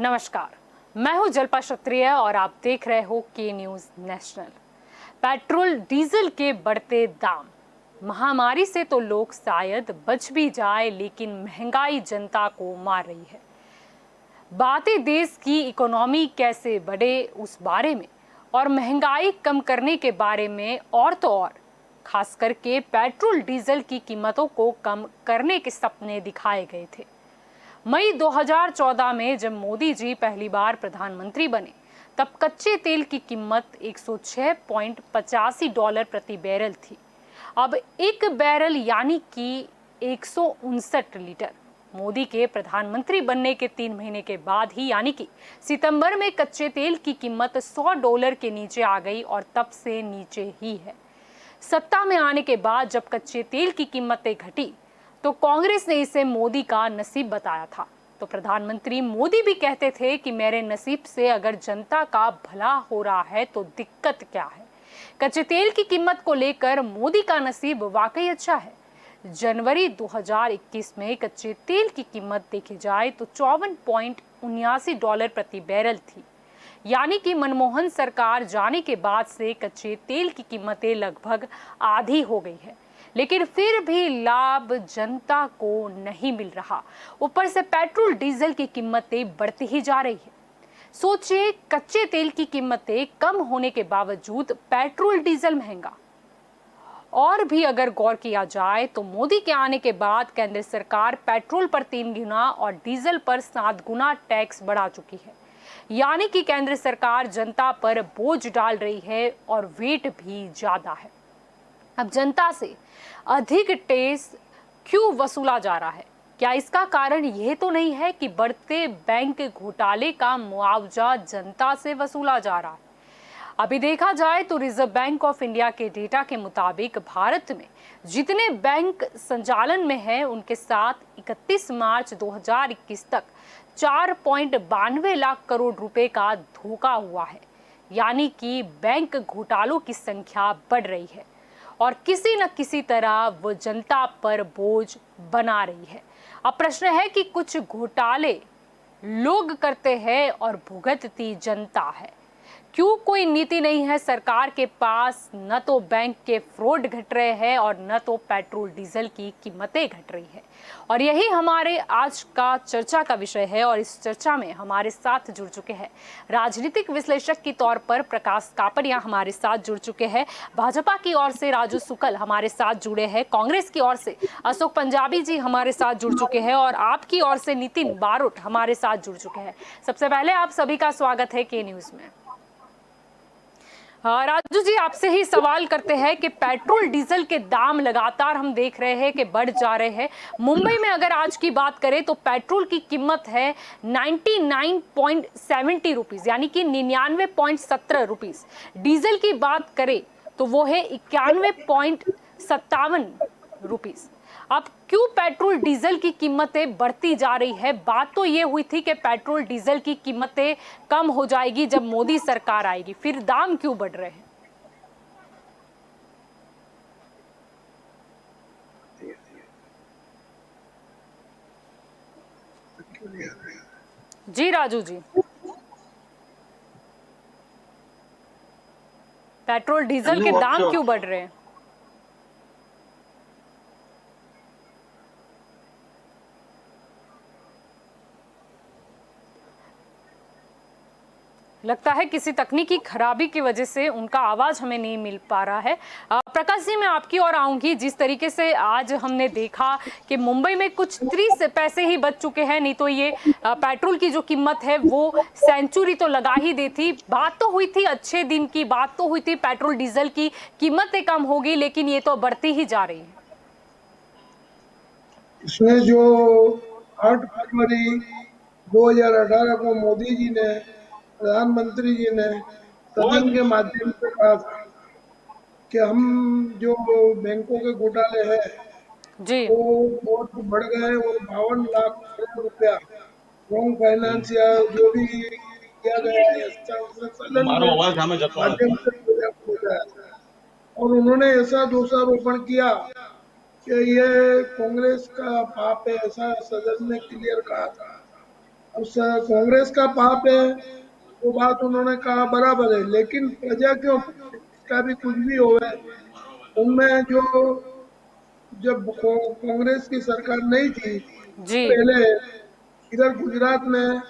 नमस्कार, मैं हूं जल्पा क्षत्रिय और आप देख रहे हो के न्यूज नेशनल। पेट्रोल डीजल के बढ़ते दाम, महामारी से तो लोग शायद बच भी जाए, लेकिन महंगाई जनता को मार रही है। बातें देश की इकोनॉमी कैसे बढ़े उस बारे में और महंगाई कम करने के बारे में, और तो और खास करके पेट्रोल डीजल की कीमतों को कम करने के सपने दिखाए गए थे। मई 2014 में जब मोदी जी पहली बार प्रधानमंत्री बने, तब कच्चे तेल की कीमत $106.85 प्रति बैरल थी। अब एक बैरल यानी कि 159 लीटर। मोदी के प्रधानमंत्री बनने के 3 महीने के बाद ही यानी कि सितंबर में कच्चे तेल की कीमत $100 के नीचे आ गई और तब से नीचे ही है। सत्ता में आने के बाद जब कच्चे तेल की कीमतें घटी तो कांग्रेस ने इसे मोदी का नसीब बताया था। तो प्रधानमंत्री मोदी भी कहते थे कि मेरे नसीब से अगर जनता का भला हो रहा है तो दिक्कत क्या है। कच्चे तेल की कीमत को लेकर मोदी का नसीब वाकई अच्छा है। जनवरी 2021 में कच्चे तेल की कीमत देखी जाए तो $54.79 प्रति बैरल थी, यानी कि मनमोहन सरकार जाने के बाद से कच्चे तेल की कीमतें लगभग आधी हो गई है, लेकिन फिर भी लाभ जनता को नहीं मिल रहा। ऊपर से पेट्रोल डीजल की कीमतें बढ़ती ही जा रही है। सोचिए, कच्चे तेल की कीमतें कम होने के बावजूद पेट्रोल डीजल महंगा। और भी अगर गौर किया जाए तो मोदी के आने के बाद केंद्र सरकार पेट्रोल पर 3 गुना और डीजल पर 7 गुना टैक्स बढ़ा चुकी है, यानी कि केंद्र सरकार जनता पर बोझ डाल रही है और वेट भी ज्यादा है। अब जनता से अधिक टैक्स क्यों वसूला जा रहा है? क्या इसका कारण यह तो नहीं है कि बढ़ते बैंक घोटाले का मुआवजा जनता से वसूला जा रहा है? अभी देखा जाए तो रिजर्व बैंक ऑफ इंडिया के डेटा के मुताबिक भारत में जितने बैंक संचालन में हैं, उनके साथ 31 मार्च 2021 तक 4.92 लाख करोड़ रुपए का धोखा हुआ है, यानी कि बैंक घोटालों की संख्या बढ़ रही है और किसी न किसी तरह वो जनता पर बोझ बना रही है। अब प्रश्न है कि कुछ घोटाले लोग करते हैं और भुगतती जनता है। क्यों कोई नीति नहीं है सरकार के पास? न तो बैंक के फ्रॉड घट रहे हैं और न तो पेट्रोल डीजल की कीमतें घट रही है। और यही हमारे आज का चर्चा का विषय है। और इस चर्चा में हमारे साथ जुड़ चुके हैं राजनीतिक विश्लेषक के तौर पर प्रकाश कापड़िया हमारे साथ जुड़ चुके हैं, भाजपा की ओर से राजू शुक्ल हमारे साथ जुड़े हैं, कांग्रेस की ओर से अशोक पंजाबी जी हमारे साथ जुड़ चुके हैं और आपकी ओर से नितिन बारोट हमारे साथ जुड़ चुके हैं। सबसे पहले आप सभी का स्वागत है के न्यूज में। राजू जी, आपसे ही सवाल करते हैं कि पेट्रोल डीजल के दाम लगातार हम देख रहे हैं कि बढ़ जा रहे हैं। मुंबई में अगर आज की बात करें तो पेट्रोल की कीमत है 99.70 रुपीज, यानी कि 99.17 रुपीज। डीजल की बात करें तो वो है 91.57 रुपीज। अब क्यों पेट्रोल डीजल की कीमतें बढ़ती जा रही है? बात तो ये हुई थी कि पेट्रोल डीजल की कीमतें कम हो जाएगी जब मोदी सरकार आएगी, फिर दाम क्यों बढ़ रहे हैं? जी राजू जी, पेट्रोल डीजल के दाम क्यों बढ़ रहे हैं? लगता है किसी तकनीकी खराबी की वजह से उनका आवाज हमें नहीं मिल पा रहा है। प्रकाश जी, मैं आपकी ओर आऊंगी। जिस तरीके से आज हमने देखा कि मुंबई में कुछ 30 पैसे ही बच चुके हैं, नहीं तो ये पेट्रोल की जो कीमत है वो सेंचुरी तो लगा ही देती। बात तो हुई थी, अच्छे दिन की बात तो हुई थी, पेट्रोल डीजल की कीमतें कम होगी, लेकिन ये तो बढ़ती ही जा रही है। इसमें जो 8 फरवरी 2018 को मोदी जी ने, प्रधानमंत्री जी ने सदन के माध्यम से कहा था कि हम जो बैंकों के घोटाले हैं जी, वो बहुत बढ़ गए और 52 लाख करोड़ रुपया रॉन्ग फाइनेंस या जो भी किया गया है उसने सदन में माध्यम से बोला। और उन्होंने ऐसा दोषारोपण किया कि ये कांग्रेस का पाप है, ऐसा सदन ने क्लियर कहा था। अब कांग्रेस का पाप है, वो बात उन्होंने कहा बराबर है, लेकिन प्रजा क्यों, इसका भी कुछ भी हो है। उनमें जो, जब कांग्रेस की सरकार नहीं थी जी पहले, इधर गुजरात में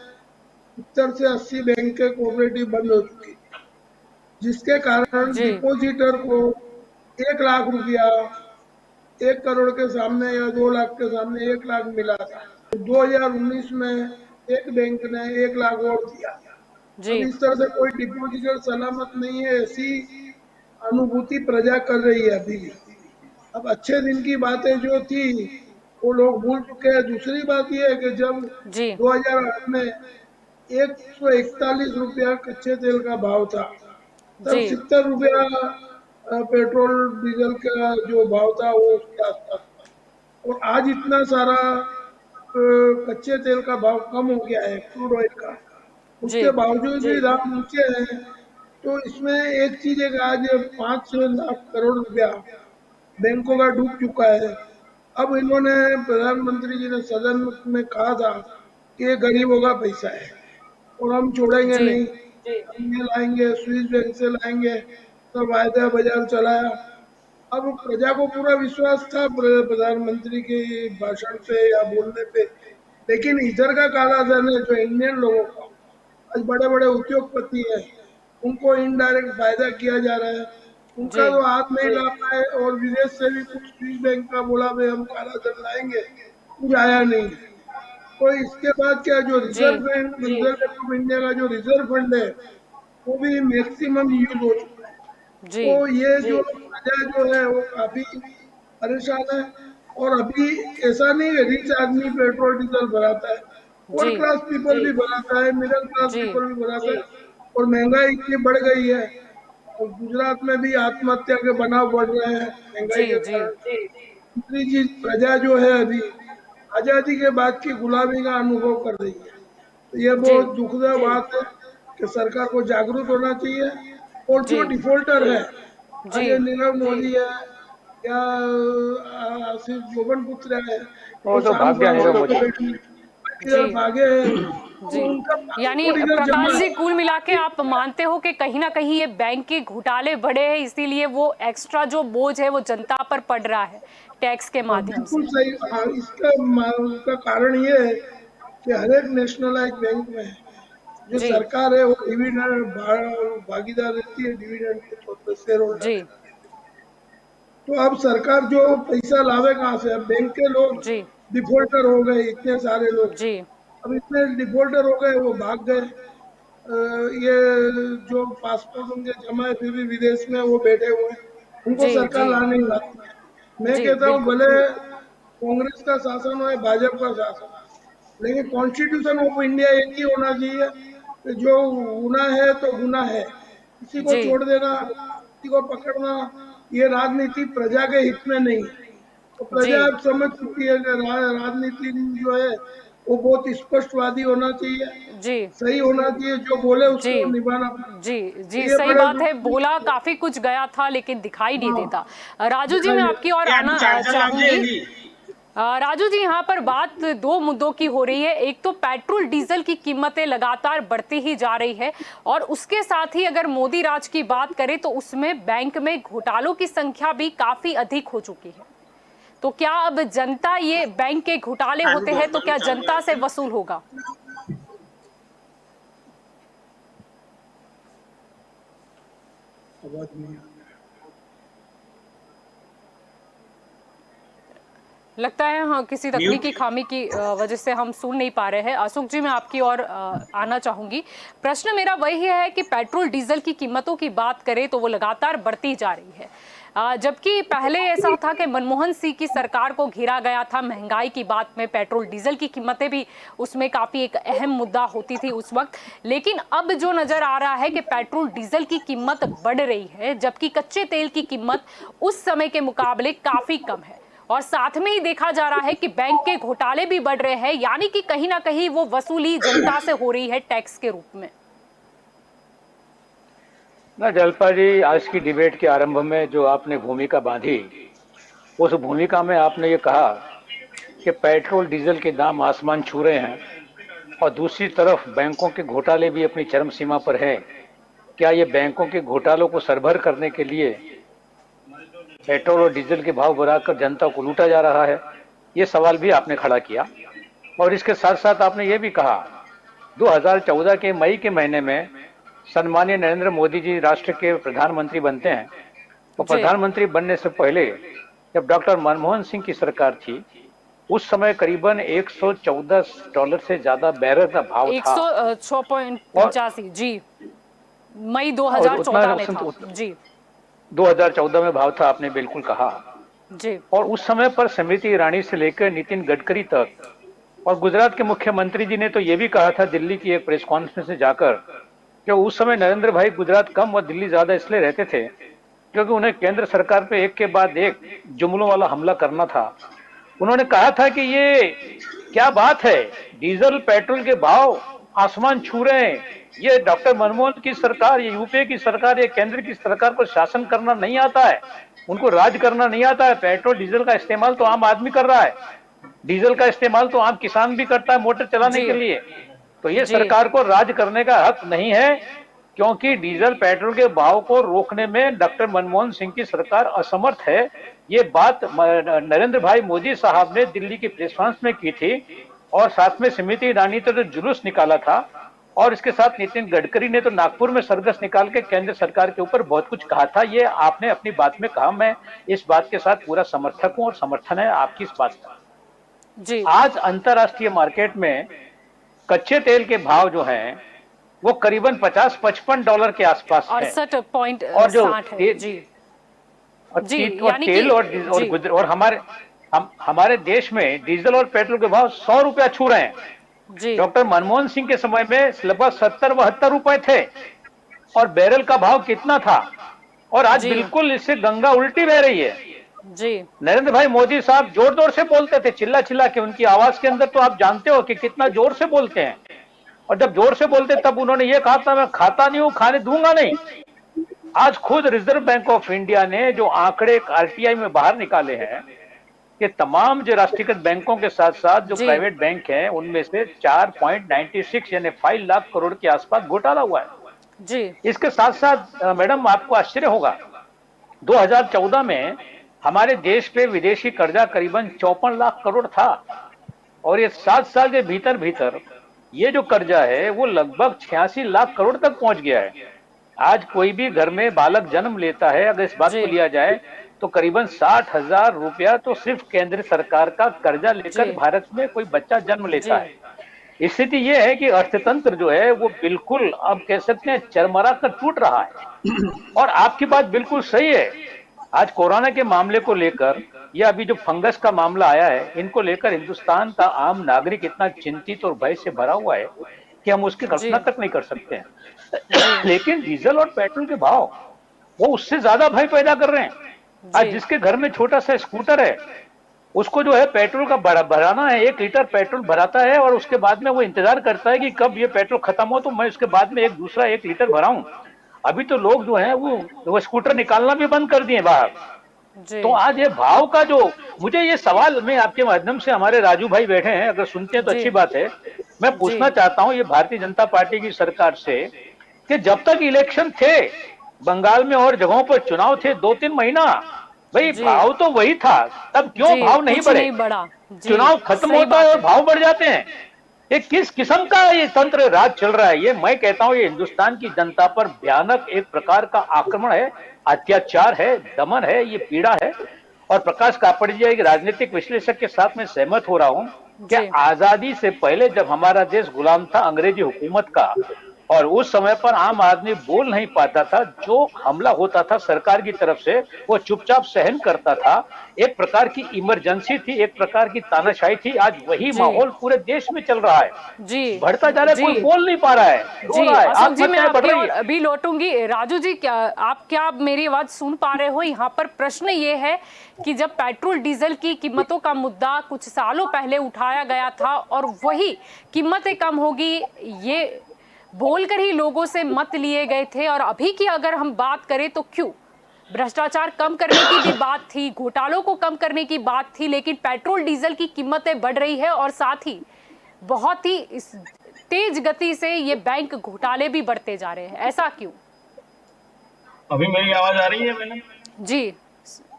70 से 80 बैंक के कोऑपरेटिव बंद हो चुकी, जिसके कारण जी डिपॉजिटर को 1 लाख रुपया 1 करोड़ के सामने या 2 लाख के सामने 1 लाख मिला था। 2019 में एक बैंक ने 1 लाख और दिया। जी अब इस तरह से कोई डिपॉजिटर सलामत नहीं है, ऐसी अनुभूति प्रजा कर रही है अभी भी। अब अच्छे दिन की बातें जो थी वो लोग भूल चुके हैं। दूसरी बात यह है कि जब जी 2008 में 141 रुपया कच्चे तेल का भाव था, तब जी 70 रुपया पेट्रोल डीजल का जो भाव था वो उसके आसपास था। और आज इतना सारा कच्चे तेल का भाव कम हो गया है, क्रूड ऑयल का, जी उसके बावजूद भी दाम ऊंचे हैं। तो इसमें एक चीज है कि आज 5 लाख करोड़ रुपया बैंकों का डूब चुका है। अब इन्होंने, प्रधानमंत्री जी ने सदन में कहा था कि ये गरीबों का पैसा है और हम छोड़ेंगे जी नहीं, हम ये लाएंगे, स्विस बैंक से लाएंगे, सब वायदा बाजार चलाया। अब प्रजा को पूरा विश्वास था प्रधानमंत्री के भाषण पे या बोलने पे, लेकिन इधर का काला धन है जो इंडियन लोगों का, आज बड़े बड़े उद्योगपति हैं, उनको इनडायरेक्ट फायदा किया जा रहा है, जी उनका तो हाथ नहीं ला पाए। और विदेश से भी कुछ स्विस बैंक का बोला भाई हम काला धन लाएंगे, कुछ आया नहीं। तो इसके बाद क्या, जो जी reserve bank, reserve bank of India का जो रिजर्व फंड है वो भी मैक्सिमम यूज हो चुका है। जी तो ये जो प्रजा जो है वो काफी परेशान है। और अभी ऐसा नहीं है रिच आदमी पेट्रोल डीजल भराता है, जी वर्ल्ड क्लास पीपल भी भराता है, मिडिल क्लास जी पीपल भी भराता है। और महंगाई इतनी बढ़ गई है, और गुजरात में भी आत्महत्या के बनाव बढ़ रहे हैं महंगाई जी के जी कारण। दूसरी चीज, प्रजा जो है अभी आजादी के बाद की गुलामी का अनुभव कर रही है। तो ये जी बहुत दुखद बात है कि सरकार को जागरूक होना चाहिए। और जो जी डिफॉल्टर है, जी आज ये नीरव मोदी है या आशीष जोबन पुत्र है, वो वो तो शाम भाग गया नीरव को मोदी। इधर जी भागे हैं, जी तो उनका यानी पासपोर्ट इधर जमा प्रकाश जी, है। कुल मिला के आप मानते हो कि कहीं ना कहीं ये बैंक के घोटाले बढ़े हैं, इसीलिए वो एक्स्ट्रा जो बोझ है वो जनता पर पड़ रहा है टैक्स के हाँ माध्यम से। बिल्कुल सही। हाँ, उसका कारण ये है कि हर एक नेशनलाइज बैंक में जो जी सरकार है वो डिविडेंड भागीदार रहती है, डिविडेंड के तौर पर शेयर होल्डर जी रहती है। तो अब सरकार जो पैसा लावे कहाँ से? अब बैंक के लोग जी डिफॉल्टर हो गए, इतने सारे लोग, जी अब इतने डिफॉल्टर हो गए, वो भाग गए। ये जो पासपोर्ट उनके जमा है फिर भी विदेश में वो बैठे हुए हैं, उनको जी सरकार जी ला नहीं लाती है। मैं जी कहता हूँ बिल्कुल। भले कांग्रेस का शासन हो या भाजपा का शासन, लेकिन कॉन्स्टिट्यूशन ऑफ इंडिया एक ही होना चाहिए कि जो गुना है तो गुना है, किसी को जी छोड़ देना, किसी को पकड़ना, ये राजनीति प्रजा के हित में नहीं है। तो जी प्रजा अब समझ चुकी है कि राजनीति जो है वो बहुत स्पष्टवादी होना चाहिए, जी सही होना चाहिए, जो बोले जी उसको निभाना पड़ेगा। जी तो जी ये सही बड़े बात दुख है, की बोला बात काफी कुछ गया था लेकिन दिखाई नहीं है। देता। राजू जी, हाँ, मैं आपकी और आना चाहूंगी। राजू जी, यहाँ पर बात दो मुद्दों की हो रही है। एक तो पेट्रोल डीजल की कीमतें लगातार बढ़ती ही जा रही है, और उसके साथ ही अगर मोदी राज की बात करें तो उसमें बैंक में घोटालों की संख्या भी काफी अधिक हो चुकी है। तो क्या अब जनता, ये बैंक के घोटाले होते हैं तो क्या जनता से वसूल होगा? आवाज नहीं आ रही। लगता है हाँ, किसी तकनीकी खामी की वजह से हम सुन नहीं पा रहे हैं। अशोक जी, मैं आपकी ओर आना चाहूंगी। प्रश्न मेरा वही है कि पेट्रोल डीजल की कीमतों की बात करें तो वो लगातार बढ़ती जा रही है, जबकि पहले ऐसा था कि मनमोहन सिंह की सरकार को घेरा गया था महंगाई की बात में, पेट्रोल डीजल की कीमतें भी उसमें काफी एक अहम मुद्दा होती थी उस वक्त। लेकिन अब जो नजर आ रहा है कि पेट्रोल डीजल की कीमत बढ़ रही है, जबकि कच्चे तेल की कीमत उस समय के मुकाबले काफी कम है, और साथ में ही देखा जा रहा है कि बैंक के घोटाले भी बढ़ रहे हैं, यानी कि कहीं ना कहीं वो वसूली जनता से हो रही है टैक्स के रूप में। ना जलपा जी, आज की डिबेट के आरंभ में जो आपने भूमिका बांधी, उस भूमिका में आपने ये कहा कि पेट्रोल डीजल के दाम आसमान छू रहे हैं और दूसरी तरफ बैंकों के घोटाले भी अपनी चरम सीमा पर है। क्या ये बैंकों के घोटालों को सरभर करने के लिए पेट्रोल और डीजल के भाव बढ़ाकर जनता को लूटा जा रहा है? ये सवाल भी आपने खड़ा किया। और इसके साथ साथ आपने ये भी कहा 2014 के मई के महीने में सम्मानीय नरेंद्र मोदी जी राष्ट्र के प्रधानमंत्री बनते हैं। तो प्रधानमंत्री बनने से पहले जब डॉक्टर मनमोहन सिंह की सरकार थी, उस समय करीबन $114 से ज्यादा बैरल का भाव था। 106.85 जी, मई 2014 में था जी। 2014 में भाव था, आपने बिल्कुल कहा जी। और उस समय पर स्मृति ईरानी से लेकर नितिन गडकरी तक और गुजरात के मुख्यमंत्री जी ने तो ये भी कहा था दिल्ली की एक प्रेस कॉन्फ्रेंस में जाकर कि उस समय नरेंद्र भाई गुजरात कम और दिल्ली ज्यादा इसलिए रहते थे क्योंकि उन्हें केंद्र सरकार पे एक के बाद एक जुमलों वाला हमला करना था। उन्होंने कहा था कि ये क्या बात है, डीजल पेट्रोल के भाव आसमान छू रहे हैं, ये डॉक्टर मनमोहन की सरकार, ये यूपीए की सरकार, ये केंद्र की सरकार को शासन करना नहीं आता है, उनको राज करना नहीं आता है। पेट्रोल डीजल का इस्तेमाल तो आम आदमी कर रहा है, डीजल का इस्तेमाल तो आम किसान भी करता है मोटर चलाने के लिए। तो ये सरकार को राज करने का हक नहीं है क्योंकि डीजल पेट्रोल के भाव को रोकने में डॉक्टर मनमोहन सिंह की सरकार असमर्थ है। ये बात नरेंद्र भाई मोदी साहब ने दिल्ली की प्रेस कॉन्फ्रेंस में की थी और साथ में स्मृति ईरानी तो जो जुलूस निकाला था और इसके साथ नितिन गडकरी ने तो नागपुर में सरघस निकाल के केंद्र सरकार के ऊपर बहुत कुछ कहा था। ये आपने अपनी बात में कहा, मैं इस बात के साथ पूरा समर्थक हूं और समर्थन है आपकी इस बात का जी। आज अंतरराष्ट्रीय मार्केट में कच्चे तेल के भाव जो हैं वो करीबन $50-55 के आसपास है। 68.60 है जी। और तेल और हमारे देश में डीजल और पेट्रोल के भाव ₹100 छू रहे हैं जी। डॉक्टर मनमोहन सिंह के समय में लगभग 70-72 रुपए थे और बैरल का भाव कितना था और आज बिल्कुल इससे गंगा उल्टी बह रही है जी। नरेंद्र भाई मोदी साहब जोर जोर से बोलते थे, चिल्ला चिल्ला के, उनकी आवाज के अंदर तो आप जानते हो कि कितना जोर से बोलते हैं। और जब जोर से बोलते तब उन्होंने ये कहा था मैं खाता नहीं हूं, खाने दूंगा नहीं। आज खुद रिजर्व बैंक ऑफ इंडिया ने जो आंकड़े आरटीआई में बाहर निकाले हैं कि तमाम जो राष्ट्रीयकृत बैंकों के साथ साथ जो प्राइवेट बैंक हैं उनमें से 4.96 यानी 5 लाख करोड़ के आसपास घोटाला हुआ है जी। इसके साथ साथ मैडम आपको आश्चर्य होगा 2014 में हमारे देश पे विदेशी कर्जा करीबन 54 लाख करोड़ था और ये 7 साल के भीतर भीतर ये जो कर्जा है वो लगभग 86 लाख करोड़ तक पहुंच गया है। आज कोई भी घर में बालक जन्म लेता है, अगर इस बात को लिया जाए तो करीबन 60,000 रुपया तो सिर्फ केंद्र सरकार का कर्जा लेकर भारत में कोई बच्चा जन्म लेता है। स्थिति ये है कि अर्थतंत्र जो है वो बिल्कुल अब कह सकते हैं चरमरा कर टूट रहा है। और आपकी बात बिल्कुल सही है, आज कोरोना के मामले को लेकर या अभी जो फंगस का मामला आया है, इनको लेकर हिंदुस्तान का आम नागरिक इतना चिंतित और भय से भरा हुआ है कि हम उसकी कल्पना तक नहीं कर सकते हैं। लेकिन डीजल और पेट्रोल के भाव वो उससे ज्यादा भय पैदा कर रहे हैं। आज जिसके घर में छोटा सा स्कूटर है उसको जो है पेट्रोल का भराना है, 1 लीटर पेट्रोल भराता है और उसके बाद में वो इंतजार करता है कि कब ये पेट्रोल खत्म हो तो मैं उसके बाद में एक दूसरा 1 लीटर भराऊं। अभी तो लोग जो है वो स्कूटर निकालना भी बंद कर दिए बाहर। तो आज ये भाव का जो मुझे ये सवाल मैं आपके माध्यम से, हमारे राजू भाई बैठे हैं, अगर सुनते हैं तो अच्छी बात है, मैं पूछना चाहता हूं ये भारतीय जनता पार्टी की सरकार से कि जब तक इलेक्शन थे बंगाल में और जगहों पर चुनाव थे 2-3 महीना, भाई भाव तो वही था, तब क्यों भाव नहीं बढ़े? चुनाव खत्म होता है और भाव बढ़ जाते हैं। ये किस किस्म का ये तंत्र राज चल रहा है? ये मैं कहता हूं ये हिंदुस्तान की जनता पर भयानक एक प्रकार का आक्रमण है, अत्याचार है, दमन है, ये पीड़ा है। और प्रकाश कापड़ जी एक राजनीतिक विश्लेषक के साथ मैं सहमत हो रहा हूं कि आजादी से पहले जब हमारा देश गुलाम था अंग्रेजी हुकूमत का और उस समय पर आम आदमी बोल नहीं पाता था, जो हमला होता था सरकार की तरफ से वो चुपचाप सहन करता था। एक प्रकार की इमरजेंसी थी, एक प्रकार की तानाशाही थी। आज वही माहौल पूरे देश में चल रहा है जी, बढ़ता जा रहा है, कोई बोल नहीं पा रहा है जी। जी मैं आपकी ओर अभी लौटूंगी। राजू जी क्या मेरी आवाज सुन पा रहे हो? यहाँ पर प्रश्न ये है कि जब पेट्रोल डीजल की कीमतों का मुद्दा कुछ सालों पहले उठाया गया था और वही कीमतें कम होगी ये बोलकर ही लोगों से मत लिए गए थे, और अभी की अगर हम बात करें तो क्यों भ्रष्टाचार कम करने की भी बात थी, घोटालों को कम करने की बात थी, लेकिन पेट्रोल डीजल की कीमतें बढ़ रही है और साथ ही बहुत ही तेज गति से ये बैंक घोटाले भी बढ़ते जा रहे हैं, ऐसा क्यों? अभी मेरी आवाज आ रही है मैंने? जी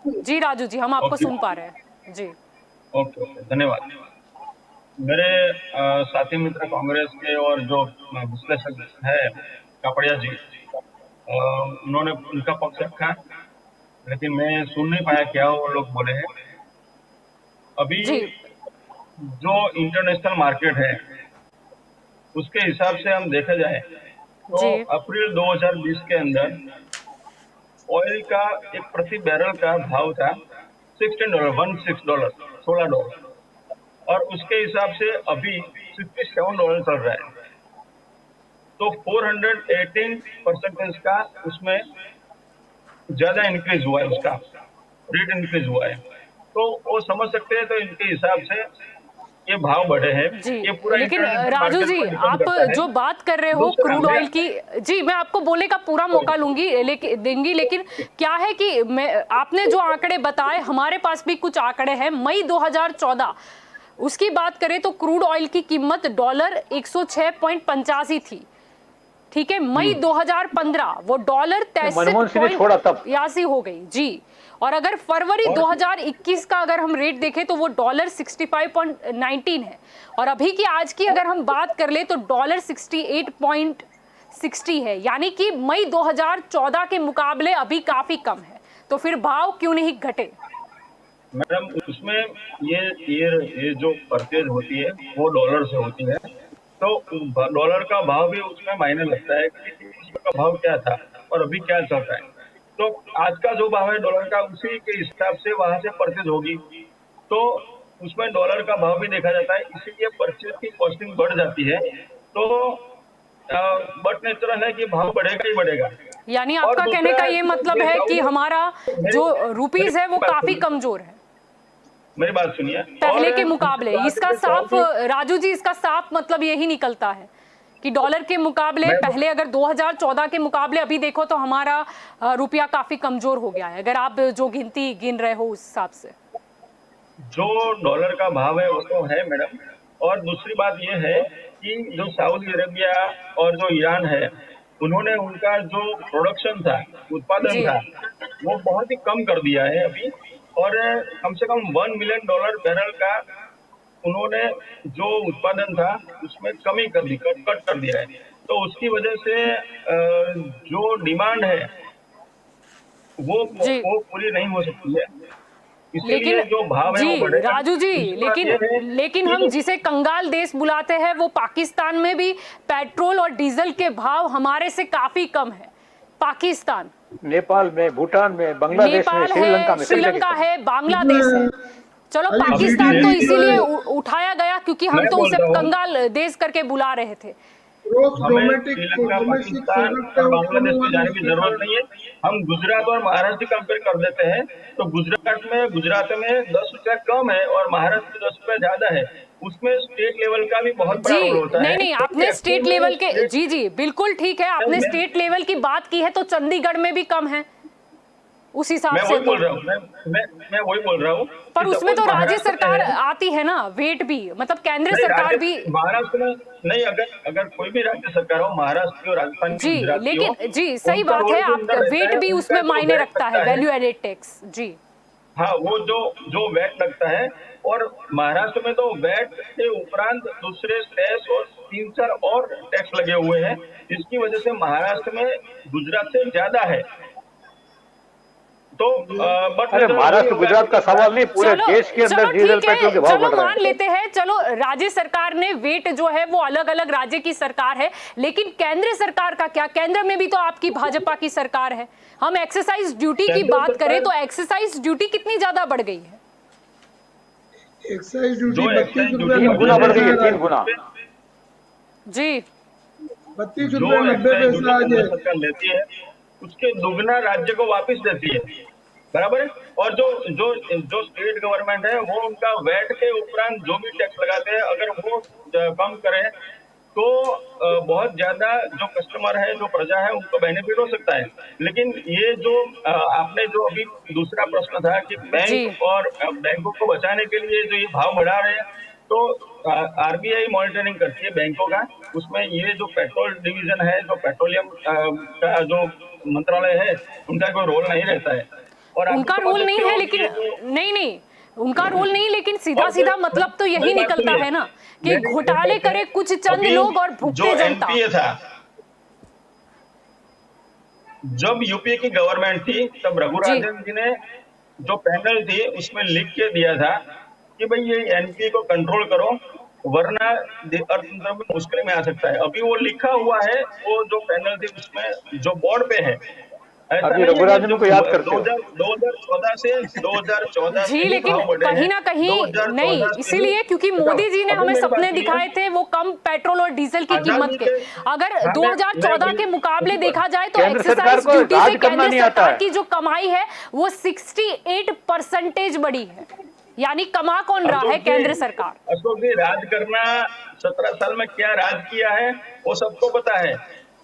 जी राजू जी, हम आपको सुन पा रहे हैं जी। ओके ओके, धन्यवाद। मेरे साथी मित्र कांग्रेस के और जो विश्लेषक है कापड़िया जी, उन्होंने उनका पक्ष रखा, लेकिन मैं सुन नहीं पाया क्या वो लोग बोले हैं। अभी जी जो इंटरनेशनल मार्केट है उसके हिसाब से हम देखा जाए तो जी अप्रैल 2020 के अंदर ऑयल का एक प्रति बैरल का भाव था $16, $16, और उसके हिसाब से अभी $67 चल रहा है। तो 418% का उसमें ज्यादा इंक्रीज हुआ है, उसका रेट इंक्रीज हुआ है। तो वो समझ सकते हैं, तो इनके हिसाब से ये भाव बढ़े हैं। जी, ये पूरा लेकिन इंटरनेशनल राजू मार्केट जी, पर डिपेंड आप करता है। जो बात कर रहे हो दूसरा, क्रूड ऑयल की, जी मैं आपको बोलने का पूरा मौका लूंगी देंगी, लेकिन क्या है कि आपने जो आंकड़े बताए, हमारे पास भी कुछ आंकड़े हैं। मई 2014 उसकी बात करें तो क्रूड ऑयल की कीमत डॉलर 106.85 थी, ठीक है। मई 2015 वो डॉलर मनमोहन सिंह ने छोड़ा तब 83 हो गई जी। और अगर फरवरी 2021 का अगर हम रेट देखें तो वो डॉलर 65.19 है। और अभी की आज की अगर हम बात कर ले तो डॉलर 68.60 है, यानी कि मई 2014 के मुकाबले अभी काफी कम है। तो फिर भाव क्यों नहीं घटे? मैडम, उसमें ये जो परचेज होती है वो डॉलर से होती है, तो डॉलर का भाव भी उसमें मायने लगता है कि उसका भाव क्या था और अभी क्या चल रहा है। तो आज का जो भाव है डॉलर का, उसी के हिसाब से वहां से परचेज होगी, तो उसमें डॉलर का भाव भी देखा जाता है, इसीलिए परचेज की कॉस्टिंग बढ़ जाती है। तो बट नेचुरल है कि भाव बढ़ेगा ही बढ़ेगा। यानी आपका कहने का ये मतलब है कि हमारा जो रुपीस है वो काफी कमजोर है मेरी बात सुनिए, पहले के मुकाबले। इसका साफ राजू जी, इसका साफ मतलब यही निकलता है कि डॉलर के मुकाबले पहले अगर 2014 के मुकाबले अभी देखो तो हमारा रुपया काफी कमजोर हो गया है, अगर आप जो गिनती गिन रहे हो उस हिसाब से। जो डॉलर का भाव है वो तो है मैडम। और दूसरी बात ये है कि जो सऊदी अरेबिया और जो ईरान है, उन्होंने उनका जो प्रोडक्शन था, उत्पादन जी। था, वो बहुत ही कम कर दिया है अभी। और कम से कम $1 मिलियन बैरल का उन्होंने जो उत्पादन था उसमें कमी कर दी, कट कर दिया है। तो उसकी वजह से जो डिमांड है वो पूरी नहीं हो सकती है, लेकिन जो भाव है जी वो बढ़ेगा। राजू जी, दूसरी बात ये है लेकिन हम जिसे कंगाल देश बुलाते हैं वो पाकिस्तान में भी पेट्रोल और डीजल के भाव हमारे से काफी कम है। पाकिस्तान, नेपाल में, भूटान में, बांग्लादेश में, नेपाल है, श्रीलंका है, बांग्लादेश है। चलो पाकिस्तान तो इसीलिए उठाया गया क्योंकि हम तो उसे कंगाल देश करके बुला रहे थे। श्रीलंका, पाकिस्तान और बांग्लादेश में जाने की जरूरत नहीं है। हम गुजरात और महाराष्ट्र कंपेयर कर देते हैं तो गुजरात में 10 रुपया कम है और महाराष्ट्र में 10 रुपया ज्यादा है। उसमें स्टेट लेवल का भी बहुत बड़ा रोल होता है। नहीं, आपने स्टेट लेवल के, जी बिल्कुल ठीक है, आपने स्टेट लेवल की बात की है तो चंडीगढ़ में भी कम है उस हिसाब से। बोल रहा हूँ मैं वही बोल रहा हूँ, पर उसमें तो राज्य सरकार आती है ना, वेट भी, मतलब केंद्र सरकार भी। महाराष्ट्र में नहीं, अगर कोई भी राज्य सरकार हो, महाराष्ट्र की, राजस्थान की, गुजरात की, लेकिन जी सही बात है, आप वेट भी उसमें मायने रखता है, वैल्यू एडेड टैक्स। जी हाँ, वो जो वैट लगता है, और महाराष्ट्र में तो वैट के उपरांत दूसरे टैक्स और 3-4 और टैक्स लगे हुए हैं। इसकी वजह से महाराष्ट्र में गुजरात से ज्यादा है। तो अरे महाराष्ट्र गुजरात का सवाल नहीं, पूरे देश के अंदर डीजल पेट्रोल के भाव बढ़ रहे हैं। मान लेते हैं, चलो राज्य सरकार ने वेट जो है वो अलग अलग राज्य की सरकार है, लेकिन केंद्र सरकार का क्या? केंद्र में भी तो आपकी भाजपा की सरकार है। हम एक्सरसाइज ड्यूटी की बात करें तो एक्सरसाइज ड्यूटी कितनी ज्यादा बढ़ गई है? एक्साइज ड्यूटी 3 गुना बढ़ गई है, 3 गुना जी। 32 रुपये 90 पैसा आज है। सरकार लेती है उसके दुगना राज्य को वापस देती है, बराबर है। और जो स्टेट गवर्नमेंट है वो उनका वैट के उपरांत जो भी टैक्स लगाते हैं, अगर वो कम करें तो बहुत ज्यादा जो कस्टमर है, जो प्रजा है, उनको बेनिफिट हो सकता है। लेकिन ये जो आपने जो अभी दूसरा प्रश्न था कि बैंक और बैंकों को बचाने के लिए जो ये भाव बढ़ा रहे हैं, तो आरबीआई मॉनिटरिंग करती है बैंकों का, उसमें ये जो पेट्रोल डिवीजन है, जो पेट्रोलियम का जो मंत्रालय है, उनका कोई रोल नहीं रहता है। और आपको उनका रोल नहीं समझ सकते है, हो लेकिन ये जो नहीं उनका रोल नहीं, लेकिन सीधा और सीधा मतलब तो यही मेरी बात निकलता सुनिए, है ना कि घोटाले करे कुछ चंद अभी लोग और जो भुगते जनता। एनपीए था, जब यूपीए की गवर्नमेंट थी, तब जी रघुराजन जी ने जो पैनल थी उसमें लिख के दिया था कि भाई ये एनपीए को कंट्रोल करो, वरना अर्थतंत्र में मुश्किल में आ सकता है। अभी वो लिखा हुआ है, वो जो पैनल थी उसमें जो बोर्ड पे है, ऐसा अभी नहीं है कि रघुराजन जो को याद करते हो। 2014 से 2014 जी, से ही लेकिन भाव बढ़े कहीं हैं, ना कहीं नहीं, 2014 से ही। इसीलिए क्योंकि बताओ, मोदी जी ने अभी हमें मेरी सपने बात सुनिए, दिखाए थे वो कम पेट्रोल और डीजल की कीमत आजादी के। के अगर हाँ, मैं 2014 के मुकाबले देखा जाए तो केंद्र सरकार एक्साइज को ड्यूटी से राज करना केंद्र नहीं आता सरकार है। की जो कमाई है वो 68% बढ़ी है। यानी कमा कौन रहा है? केंद्र सरकार। अशोक जी, राज करना 17 साल में क्या राज किया है वो सबको पता है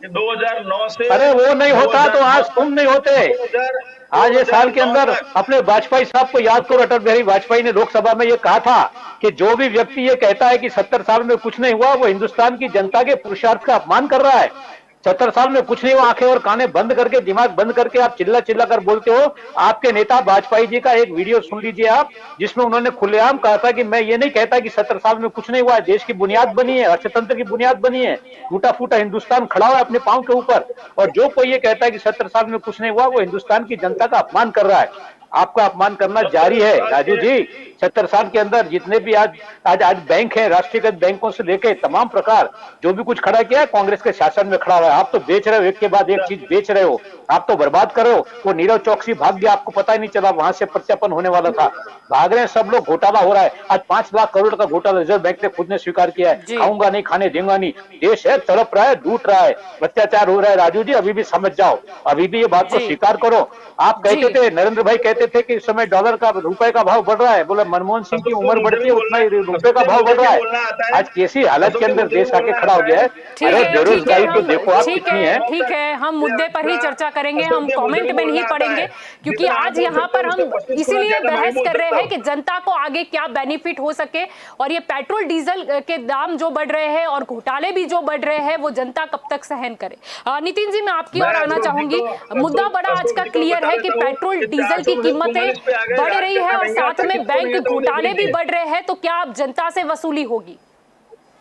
कि 2009 से अरे वो नहीं होता तो 2009 आज तुम नहीं होते। 2000 आज ये साल के 2009 अंदर तक अपने वाजपेयी साहब को याद करो। अटल बिहारी वाजपेयी ने लोकसभा में ये कहा था कि जो भी व्यक्ति ये कहता है कि 70 साल में कुछ नहीं हुआ, वो हिंदुस्तान की जनता के पुरुषार्थ का अपमान कर रहा है। 70 साल में कुछ नहीं हुआ, आंखें और काने बंद करके, दिमाग बंद करके आप चिल्ला चिल्ला कर बोलते हो। आपके नेता वाजपेयी जी का एक वीडियो सुन लीजिए आप, जिसमें उन्होंने खुलेआम कहा था कि मैं ये नहीं कहता कि 70 साल में कुछ नहीं हुआ है, देश की बुनियाद बनी है, अर्थतंत्र की बुनियाद बनी है, टूटा फूटा हिंदुस्तान खड़ा हुआ है अपने पांव के ऊपर। और जो कोई ये कहता है कि 70 साल में कुछ नहीं हुआ, वो हिंदुस्तान की जनता का अपमान कर रहा है। आपका अपमान करना 70 जारी है साल राजू के जी। 70 साल के अंदर जितने भी आज आज आज बैंक है, राष्ट्रीयकृत बैंकों से लेके तमाम प्रकार जो भी कुछ खड़ा किया है, कांग्रेस के शासन में खड़ा हुआ है। आप तो बेच रहे हो, एक के बाद एक चीज बेच रहे हो, आप तो बर्बाद करो। वो नीरव चौकसी भाग गया, आपको पता ही नहीं चला, वहां से प्रत्यापन होने वाला था। भाग रहे हैं सब लोग, घोटाला हो रहा है। आज 5 लाख करोड़ का घोटाला रिजर्व बैंक ने खुद ने स्वीकार किया है। जी। खाऊंगा नहीं, खाने देंगे नहीं। देश है, तड़प रहा है, लूट रहा है, अत्याचार हो रहा है। राजू जी अभी भी समझ जाओ, अभी भी ये बात को जी। स्वीकार करो। आप कहते जी। थे, नरेंद्र भाई कहते थे कि इस समय डॉलर का, रुपए का भाव बढ़ रहा है। बोले मनमोहन सिंह की अशोक जी, उम्र मुझे बढ़ती भी है उतना ही बोलना, रुपए का अशोक जी, भाव मुझे बढ़ रहा भी है। बोलना आता है। आज कैसी हालत के अशोक जी, अंदर मुझे देश भी आके बोलना खड़ा हो आता गया है। है। ठीक अरे है, ठीक है, बेरोजगारी तो हम देखो आप ठीक कितनी है। ठीक है, हम मुद्दे पर ही चर्चा करेंगे, अशोक हम जी, मुझे कमेंट भी में नहीं बोलना आता पढ़ेंगे, है। क्योंकि जितना आप आज बोल यहाँ सकते पर हो, हम उससे 25 गुना इसीलिए ज्यादा मैं ही बहस बोल कर रहे सकता हैं कि हूँ। जनता को आगे क्या बेनिफिट हो सके। और ये पेट्रोल डीजल के दाम जो बढ़ रहे हैं और घोटाले भी जो बढ़ रहे हैं, वो जनता कब तक सहन करे। नितिन जी, मैं आपकी मैं ओर आना अशोक जी चाहूंगी। को मुद्दा बड़ा आज का अशोक जी को क्लियर बता है कि देता हूँ पेट्रोल कि डीजल की 444 पे आ कीमतें गए, बढ़ राज रही है करना और नहीं साथ आता, में किसको बैंक नहीं आता वो देख घोटाले भी लीजिए। बढ़ रहे हैं, तो क्या अब जनता से वसूली होगी?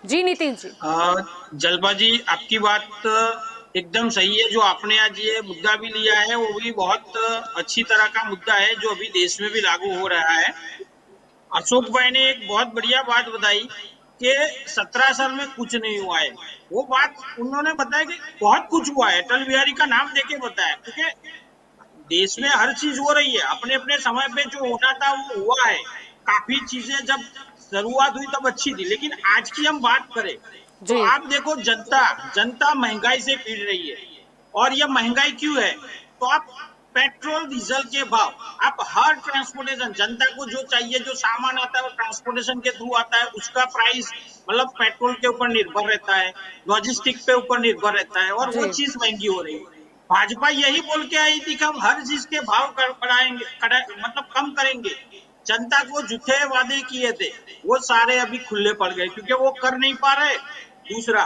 जी नितिन जी। जलपा जी, आपकी बात एकदम सही है। जो आपने आज ये मुद्दा भी लिया है वो भी बहुत अच्छी तरह का मुद्दा है, जो अभी देश में भी लागू हो रहा है। अशोक भाई ने एक बहुत बढ़िया बात बताई कि 17 साल में कुछ नहीं हुआ है। वो बात उन्होंने बताया कि बहुत कुछ हुआ है, अटल बिहारी का नाम देके बताया, क्योंकि देश में हर चीज हो रही है। अपने अपने समय पे जो होना था वो हुआ है। काफी चीजें जब शुरुआत हुई तब अच्छी थी, लेकिन आज की हम बात करें तो जी। आप देखो, जनता जनता महंगाई से पीड़ रही है। और यह महंगाई क्यों है? तो आप पेट्रोल डीजल के भाव, आप हर ट्रांसपोर्टेशन, जनता को जो चाहिए, जो सामान आता है वो ट्रांसपोर्टेशन के थ्रू आता है, उसका प्राइस मतलब पेट्रोल के ऊपर निर्भर रहता है, लॉजिस्टिक पे ऊपर निर्भर रहता है, और वो जी। चीज महंगी हो रही है। भाजपा यही बोल के आई थी कि हम हर चीज के भाव बढ़ाएंगे, मतलब कम करेंगे। जनता को झूठे वादे किए थे, वो सारे अभी खुले पड़ गए, क्योंकि वो कर नहीं पा रहे। दूसरा,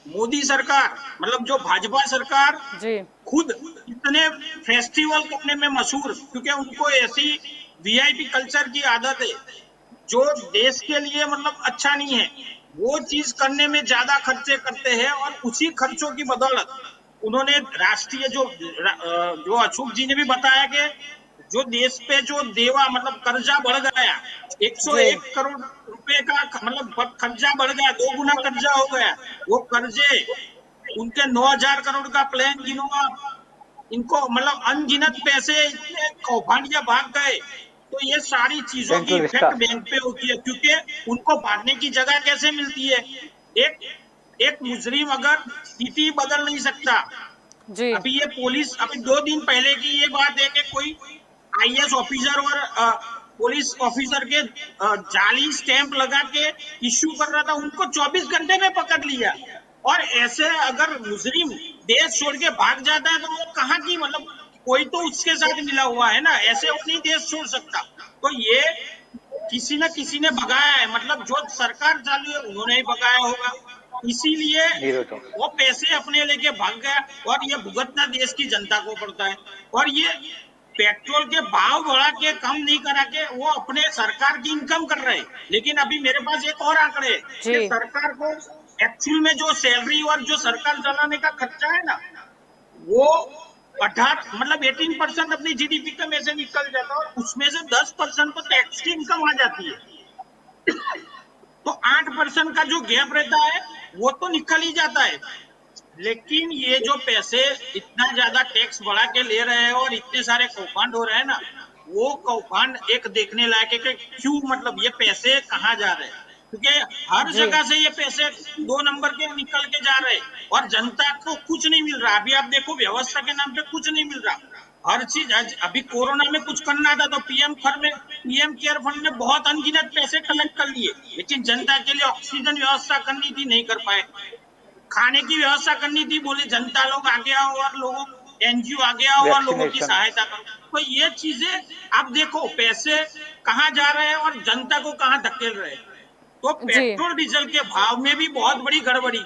मोदी सरकार, मतलब जो भाजपा सरकार जी। खुद इतने फेस्टिवल करने में मशहूर, क्योंकि उनको ऐसी वीआईपी कल्चर की आदत है जो देश के लिए मतलब अच्छा नहीं है। वो चीज करने में ज्यादा खर्चे करते हैं, और उसी खर्चों की बदौलत उन्होंने राष्ट्रीय जो अशोक जी ने भी बताया कि जो देश पे जो देवा मतलब कर्जा बढ़ गया, जी। 101 करोड़ रुपए का मतलब कर्जा बढ़ गया, 2 गुना कर्जा हो गया। वो कर्जे, उनके 9,000 करोड़ का प्लान गिनो आप, इनको मतलब अनगिनत पैसे इतने कौभांडिया भाग गए। तो ये सारी चीजों की सेंट्रल इफेक्ट स्टाफ। बैंक पे होती है, क्योंकि उनको भागने की जगह कैसे मिलती है। एक एक मुजरिम अगर सिटी बदल नहीं सकता। जी। अभी ये पुलिस, अभी 2 दिन पहले की ये बात है कि कोई आईएएस ऑफिसर और पुलिस ऑफिसर के जाली स्टैंप लगा के इश्यू कर रहा था, उनको 24 घंटे में पकड़ लिया। और ऐसे अगर मुजरिम देश छोड़ के भाग जाता है तो वो कहाँ की, मतलब कोई तो उसके साथ मिला हुआ है ना, ऐसे वो नहीं देश छोड़ सकता। तो ये किसी न किसी ने भगाया है, मतलब जो सरकार चालू है उन्होंने ही भगाया होगा, इसीलिए जीरो तो वो पैसे अपने लेके भाग गया और ये भुगतना देश की जनता को पड़ता है। और ये पेट्रोल के भाव बढ़ा के कम नहीं करा के वो अपने सरकार की इनकम कर रहे हैं। लेकिन अभी मेरे पास एक और आंकड़े है कि जी। सरकार को एक्चुअल में जो सैलरी और जो सरकार चलाने का खर्चा है ना, वो 18 मतलब 18% अपनी जीडीपी का में से निकल जाता है और उसमें से 10% तो टैक्स की इनकम आ जाती है। तो 8% का जो गैप रहता है वो तो निकल ही जाता है। लेकिन ये जो पैसे इतना ज्यादा टैक्स बढ़ा के ले रहे हैं और इतने सारे कौभांड हो रहे हैं ना, वो कौभांड एक देखने लायक है कि क्यों, मतलब ये पैसे कहाँ जा रहे हैं, क्योंकि हर जी। जगह से ये पैसे 2 नंबर के निकल के जा रहे हैं और जनता को कुछ नहीं मिल रहा। अभी आप देखो व्यवस्था के नाम पे कुछ नहीं मिल रहा, हर चीज अभी कोरोना में कुछ करना था तो पीएम केयर फंड में बहुत अनगिनत पैसे कलेक्ट कर लिए, लेकिन जनता के लिए ऑक्सीजन व्यवस्था करनी थी, नहीं कर पाए। खाने की व्यवस्था करनी थी, बोले जनता लोग आगे आओ और लोगों एनजीओ आगे आओ और लोगों की वैक्सीनेशन सहायता करो। तो ये चीजें आप देखो पैसे कहाँ जा रहे हैं और जनता को कहाँ धकेल रहे हैं। तो जी। पेट्रोल डीजल के भाव में भी बहुत बड़ी गड़बड़ी,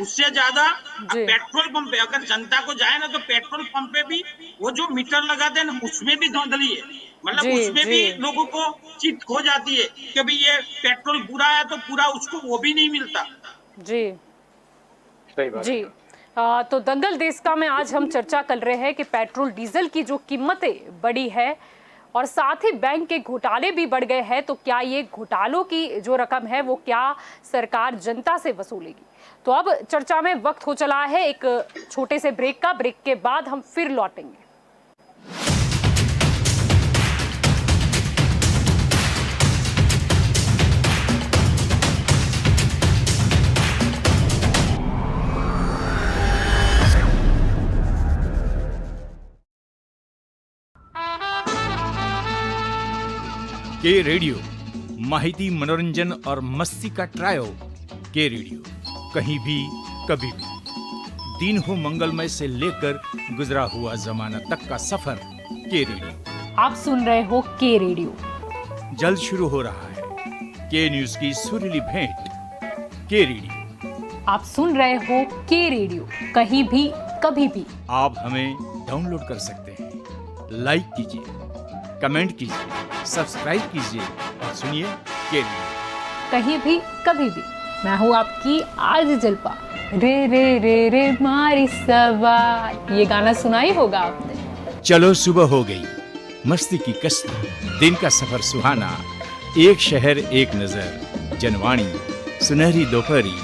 उससे ज्यादा अब जी। पेट्रोल पंप पे अगर जनता को जाए ना तो पेट्रोल पंप पे भी वो जो मीटर लगाते हैं ना उसमें भी धुंधली है, मतलब जी। उसमें भी जी। लोगों को चित हो जाती है कि भाई ये पेट्रोल बुरा है तो पूरा उसको वो भी नहीं मिलता। जी। सही बात जी। है। तो दंगल देश का में आज हम चर्चा कर रहे हैं कि पेट्रोल डीजल की जो कीमतें बढ़ी है और साथ ही बैंक के घोटाले भी बढ़ गए हैं, तो क्या ये घोटालों की जो रकम है वो क्या सरकार जनता से वसूलेगी? तो अब चर्चा में वक्त हो चला है एक छोटे से ब्रेक का। ब्रेक के बाद हम फिर लौटेंगे। के रेडियो माहिती, मनोरंजन और मस्ती का ट्रायो। के रेडियो कहीं भी कभी भी, दिन हो मंगलमय से लेकर गुजरा हुआ जमाना तक का सफर। के रेडियो आप सुन रहे हो के रेडियो। जल्द शुरू हो रहा है के न्यूज की सुरीली भेंट। के रेडियो आप सुन रहे हो के रेडियो, कहीं भी कभी भी। आप हमें डाउनलोड कर सकते हैं, लाइक कीजिए, कमेंट कीजिए, सब्सक्राइब कीजिए और सुनिए के रेडियो कहीं भी कभी भी। मैं हूँ आपकी आज जलपा। रे रे रे रे मारी सवार, ये गाना सुना ही होगा आपने। चलो सुबह हो गई, मस्ती की कश्ती, दिन का सफर सुहाना, एक शहर एक नजर, जनवाणी, सुनहरी दोपहरी,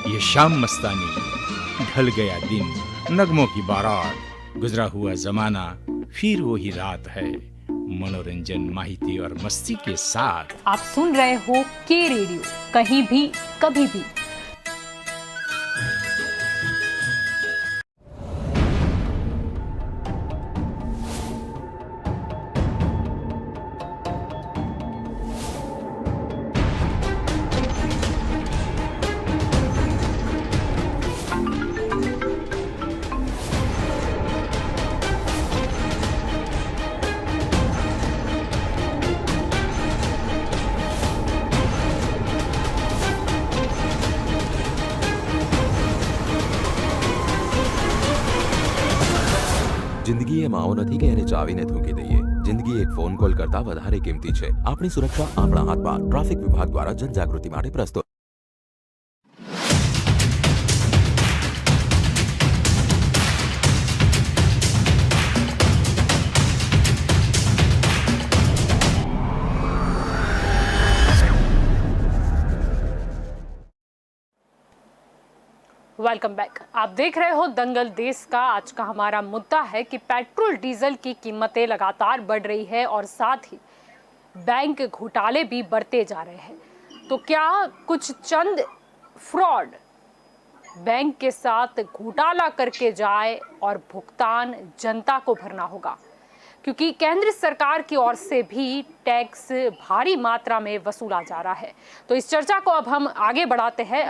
ये शाम मस्तानी, ढल गया दिन, नगमों की बारात, गुजरा हुआ जमाना, फिर वही रात है, मनोरंजन, माहिती और मस्ती के साथ। आप सुन रहे हो के रेडियो, कहीं भी कभी भी। જિંદગી એ માઓ નથી કે એને ચાવીને થૂંકી દઈએ. જિંદગી એક ફોન કોલ કરતા વધારે કિંમતી છે. આપણી સુરક્ષા આપણા હાથમાં. ટ્રાફિક વિભાગ દ્વારા જનજાગૃતિ માટે પ્રસ્તુત. Welcome back. आप देख रहे हो दंगल देश का। आज का हमारा मुद्दा है कि पेट्रोल डीजल की कीमतें लगातार बढ़ रही है और साथ ही बैंक घोटाले भी बढ़ते जा रहे हैं। तो क्या कुछ चंद फ्रॉड बैंक के साथ घोटाला करके जाए और भुगतान जनता को भरना होगा, क्योंकि केंद्र सरकार की ओर से भी टैक्स भारी मात्रा में वसूला जा रहा है। तो इस चर्चा को अब हम आगे बढ़ाते हैं।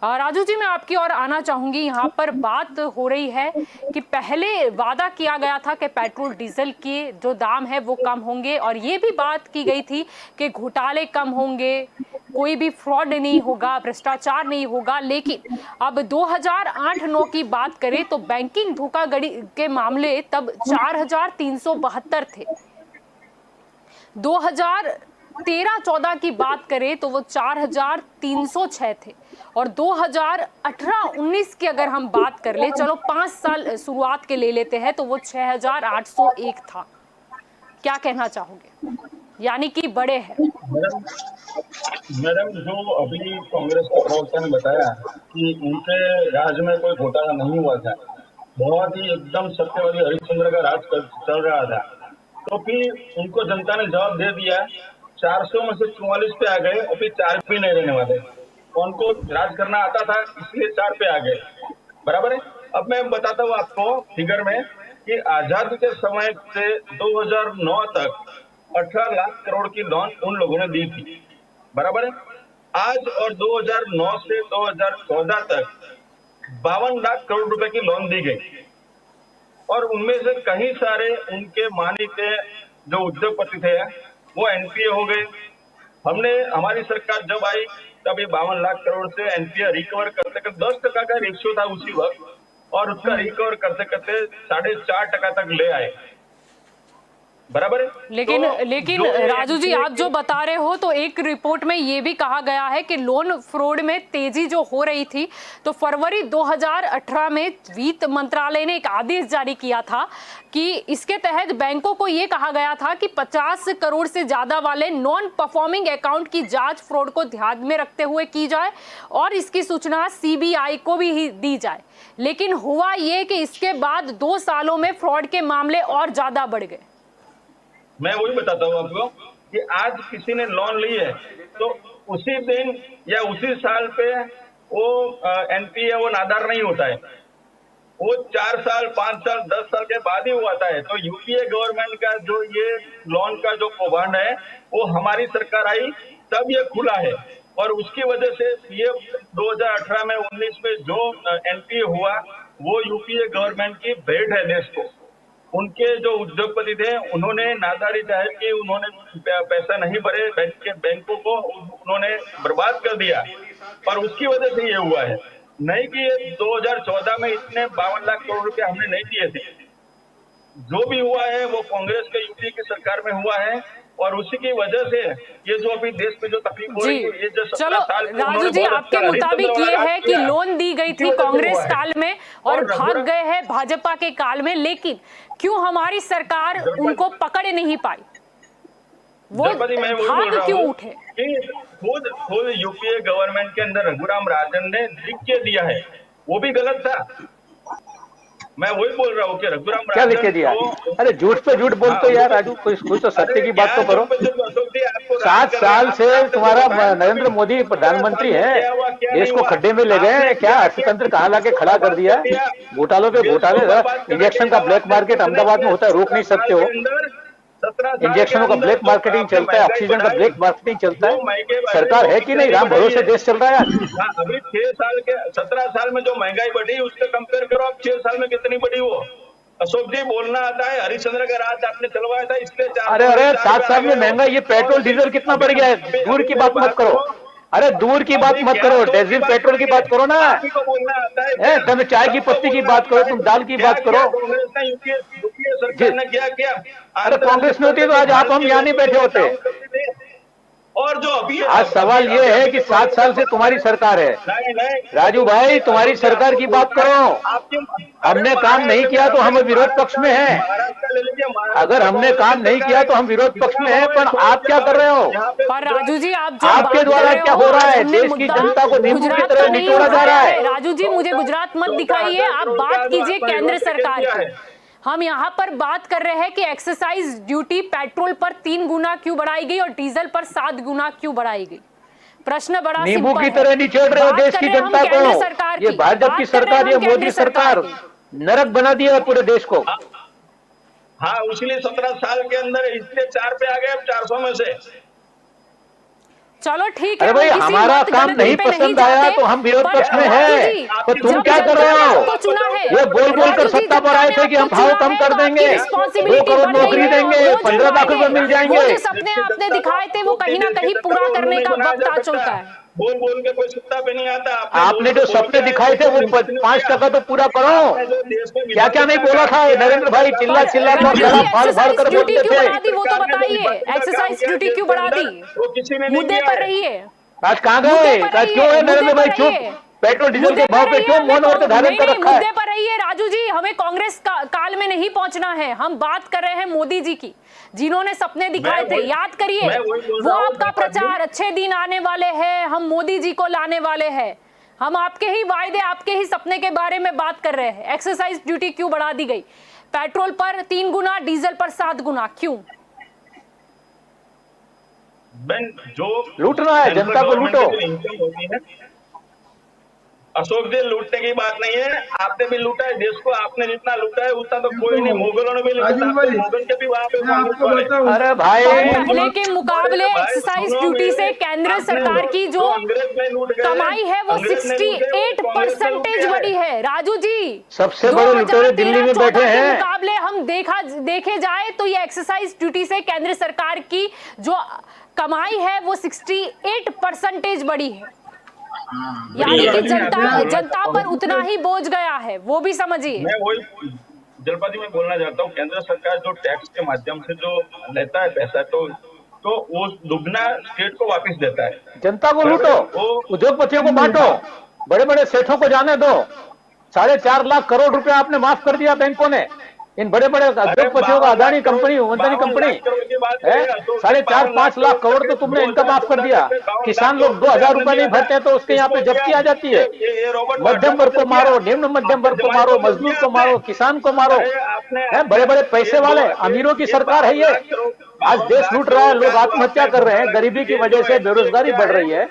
राजू जी, मैं आपकी ओर आना चाहूंगी। यहाँ पर बात हो रही है कि पहले वादा किया गया था कि पेट्रोल डीजल के जो दाम है वो कम होंगे, और ये भी बात की गई थी कि घोटाले कम होंगे, कोई भी फ्रॉड नहीं होगा, भ्रष्टाचार नहीं होगा। लेकिन अब 2008-9 की बात करें तो बैंकिंग धोखाधड़ी के मामले तब 4,372 थे। 2013-14 की बात करें तो वो 4,306 थे, और 2018-19 की अगर हम बात कर ले, चलो 5 साल शुरुआत के ले लेते हैं, तो वो 6,801 था। क्या कहना चाहोगे? यानी कि बड़े हैं। मैडम, जो अभी कांग्रेस के प्रवक्ता ने बताया कि उनके राज में कोई घोटाला नहीं हुआ था, बहुत ही एकदम सत्यवादी हरिश्चंद्र का राज चल रहा था, तो फिर उनको जनता ने जवाब दे दिया। 400 में से 44 पे आ गए, अभी 4 भी नहीं रहने वाले। उनको राज करना आता था इसलिए 4 पे आ गए, बराबर है। अब मैं बताता हूँ आपको फिगर में कि आजादी के समय से 2009 तक 18 लाख करोड़ की लोन उन लोगों ने दी थी, बराबर है। आज और 2009 से 2014 तक 52 लाख करोड़ रुपए की लोन दी गई, और उनमें से कई सारे उनके मानित जो उद्योगपति थे वो एनपीए हो गए। हमारी सरकार जब आई तब ये 52 लाख करोड़ से एनपीए रिकवर करते करते 10% का रेशियो था उसी वक्त, और उसका रिकवर करते करते 4.5% तक ले आए, बराबर है। लेकिन राजू जी, आप जो बता रहे हो, तो एक रिपोर्ट में ये भी कहा गया है कि लोन फ्रॉड में तेजी जो हो रही थी, तो फरवरी 2018 में वित्त मंत्रालय ने एक आदेश जारी किया था कि इसके तहत बैंकों को ये कहा गया था कि 50 करोड़ से ज्यादा वाले नॉन परफॉर्मिंग अकाउंट की जांच फ्रॉड को ध्यान में रखते हुए की जाए, और इसकी सूचना सीबीआई को भी दी जाए। लेकिन हुआ ये कि इसके बाद 2 सालों में फ्रॉड के मामले और ज्यादा बढ़ गए। मैं वही बताता हूँ आपको कि आज किसी ने लोन ली है तो उसी दिन या उसी साल पे वो एनपीए वो नादार नहीं होता है, वो 4 साल 5 साल 10 साल के बाद ही वो आता है। तो यूपीए गवर्नमेंट का जो ये लोन का जो कौभांड है वो हमारी सरकार आई तब ये खुला है, और उसकी वजह से ये 2018 में 19 में जो एनपीए हुआ वो यूपीए गवर्नमेंट की भेंट है देश को। उनके जो उद्योगपति थे उन्होंने नादारी जाहिर की, उन्होंने पैसा नहीं भरे, बैंकों को उन्होंने बर्बाद कर दिया, और उसकी वजह से ये हुआ है। नहीं कि 2014 में इतने 52 लाख करोड़ रुपए हमने नहीं दिए थे। जो भी हुआ है वो कांग्रेस के यूपी की सरकार में हुआ है, और उसी की वजह से ये जो अभी देश में जो तकलीफ हो रही है, ये जो 17 साल राजू जी, आपके मुताबिक ये है कि लोन दी गई थी कांग्रेस काल में और भाग गए हैं भाजपा के काल में, लेकिन क्यों हमारी सरकार उनको पकड़ नहीं पाई? वो भाग क्यों उठे? खुद यूपीए गवर्नमेंट के अंदर रघुराम राजन ने लिख के दिया है, वो भी गलत था। मैं वही बोल रहा हूँ कि रघुराम राजन क्या लिख के दिया? अरे झूठ पे झूठ बोलते यार राजू, कुछ तो सत्य की बात तो करो। 7 साल से तुम्हारा नरेंद्र मोदी प्रधानमंत्री है, देश को खड्डे में ले गए, क्या अर्थतंत्र कहाँ लाके खड़ा कर दिया? घोटालों पे घोटाले, इंजेक्शन का ब्लैक मार्केट अहमदाबाद में होता है, रोक नहीं सकते हो। इंजेक्शनों का ब्लैक मार्केटिंग चलता है, ऑक्सीजन का ब्लैक मार्केटिंग चलता है। सरकार है कि नहीं? राम भरोसे देश चल रहा है। अभी 6 साल के 17 साल में जो महंगाई बढ़ी उससे कंपेयर करो आप 6 साल में कितनी बढ़ी वो। अशोक जी बोलना आता है, हरिश्चंद्र का राज आपने चलवाया था इसलिए 7 साल में महंगाई, ये पेट्रोल डीजल कितना बढ़ गया है? दूर की बात मत करो, अरे दूर की बात मत करो, डीजल पेट्रोल की बात करो ना। तुम चाय की पत्ती की बात करो, तुम दाल की बात करो। सरकार ने क्या अरे कांग्रेस ने होती तो आज आप हम यहाँ नहीं बैठे होते। और जो अभी आज सवाल ये है कि 7 साल से तुम्हारी सरकार है। राजू भाई, तुम्हारी सरकार की बात करो। हमने काम नहीं किया तो हम विरोध पक्ष में हैं। अगर हमने काम नहीं किया तो हम विरोध पक्ष में हैं, पर आप क्या कर रहे हो? पर राजू जी, आप आपके द्वारा क्या हो रहा है? देश की जनता को नींबू की तरह निचोड़ा जा रहा है। राजू जी, मुझे गुजरात मत दिखाइए, आप बात कीजिए केंद्र सरकार की। हम यहाँ पर बात कर रहे हैं कि एक्साइज ड्यूटी पेट्रोल पर 3 गुना क्यों बढ़ाई गई और डीजल पर 7 गुना क्यों बढ़ाई गई? प्रश्न बड़ा नींबू की तरह निचोड़ रहे हो देश की जनता को। ये भाजपा की सरकार, ये मोदी सरकार नरक बना दिया पूरे देश को। हाँ, इसलिए 17 साल के अंदर इसलिए 4 पे आ गए, अब 400 में से। चलो ठीक है, अरे भाई हम किसी हमारा मत काम गणित नहीं पे पसंद आया जाते, तो हम विरोध पर पक्ष में राजू है। जी, तो तुम जब क्या कर रहे जनता ने हो? आपको चुना है, ये बोल बोल कर राजू जी, सत्ता पर जनता आए ने थे कि हम आपको भाव चुना कम है, कर तो आपकी देंगे, 2 रिस्पॉन्सिबिलिटी करोड़ बढ़ गई नौकरी है, और देंगे, वो जो 15 लाख वादे, रुपए मिल वो जाएंगे। जो सपने आपने दिखाए थे, वो कहीं ना कहीं पूरा करने का वक्त आ चुका है। बोल बोल के कोई सत्ता पे नहीं आता। आपने जो सपने दिखाए थे वो 5% तो पूरा करो। क्या क्या नहीं बोला था नरेंद्र भाई, चिल्ला पर चिल्ला कर राजू गला जी, फाड़ फाड़ एक्सरसाइज कर ड्यूटी बोलते क्यों थे। बढ़ा दी, वो तो बताइए, एक्सरसाइज ड्यूटी क्यों बढ़ा दी, वो किसी ने नहीं मुद्दे किया पर है। रहिए, आज कहाँ मुद्दे गए? पर आज क्यों है रहिए, नरेंद्र भाई चुप? रहिए। पेट्रोल डीजल मुद्दे के भाव पर पे रहिए, क्यों मौन व्रत धारण नहीं कर नहीं, रखा है? मुद्दे पर रहिए राजू जी, हमें कांग्रेस काल में नहीं पहुंचना है, हम बात कर रहे हैं मोदी जी की, जिन्होंने सपने दिखाए थे, याद करिए, वो आपका प्रचार, अच्छे दिन आने वाले हैं, हम मोदी जी को लाने वाले हैं, हम आपके ही वायदे, आपके ही सपने के बारे में बात कर रहे हैं। एक्सरसाइज ड्यूटी क्यों बढ़ा दी गई? पेट्रोल पर 3 गुना, डीजल पर 7 गुना, क्यों? जो लूटना है, जनता को लूटो। इनकम होती है, अशोक जी, लूटने की बात नहीं है, आपने भी लूटा है देश को, आपने जितना लूटा है उतना तो कोई नहीं, मुगलों ने भी लूटा, राजू भाई, मुगल के भी वहां पे मैं आपको बताऊं, अरे भाई पर पहले के मुकाबले एक्सरसाइज ड्यूटी से केंद्र सरकार की जो कमाई है वो 68% बढ़ी है राजू जी। सबसे बड़े लुटेरे दिल्ली में बैठे 2013-14 के हैं। मुकाबले हम देखे जाए तो ये एक्सरसाइज ड्यूटी से केंद्र सरकार की जो कमाई है वो 68% बढ़ी है, यानी कि जनता पर उतना ही बोझ गया है, वो भी समझिए। मैं वही जलपा जी मैं बोलना चाहता हूँ, केंद्र सरकार जो टैक्स के माध्यम से जो लेता है पैसा, तो वो दुगना स्टेट को वापस देता है। जनता को लूटो, उद्योगपतियों को बांटो, बड़े बड़े सेठों को जाने दो। 4.5 लाख करोड़ रुपया आपने माफ कर दिया बैंकों ने, इन बड़े बड़े उद्योगपतियों का, अदानी कंपनी, वंदनी कंपनी है, 4.5-5 लाख करोड़ तो तुमने इनका माफ कर दिया। किसान लोग 2,000 रुपए नहीं भरते तो उसके यहाँ पे जब्ती आ जाती है। मध्यम वर्ग को मारो, निम्न मध्यम वर्ग को मारो, मजदूर को मारो, किसान को मारो, है बड़े बड़े पैसे वाले अमीरों की सरकार है ये। आज देश लूट रहा है, लोग आत्महत्या कर रहे हैं, गरीबी की वजह से बेरोजगारी बढ़ रही है,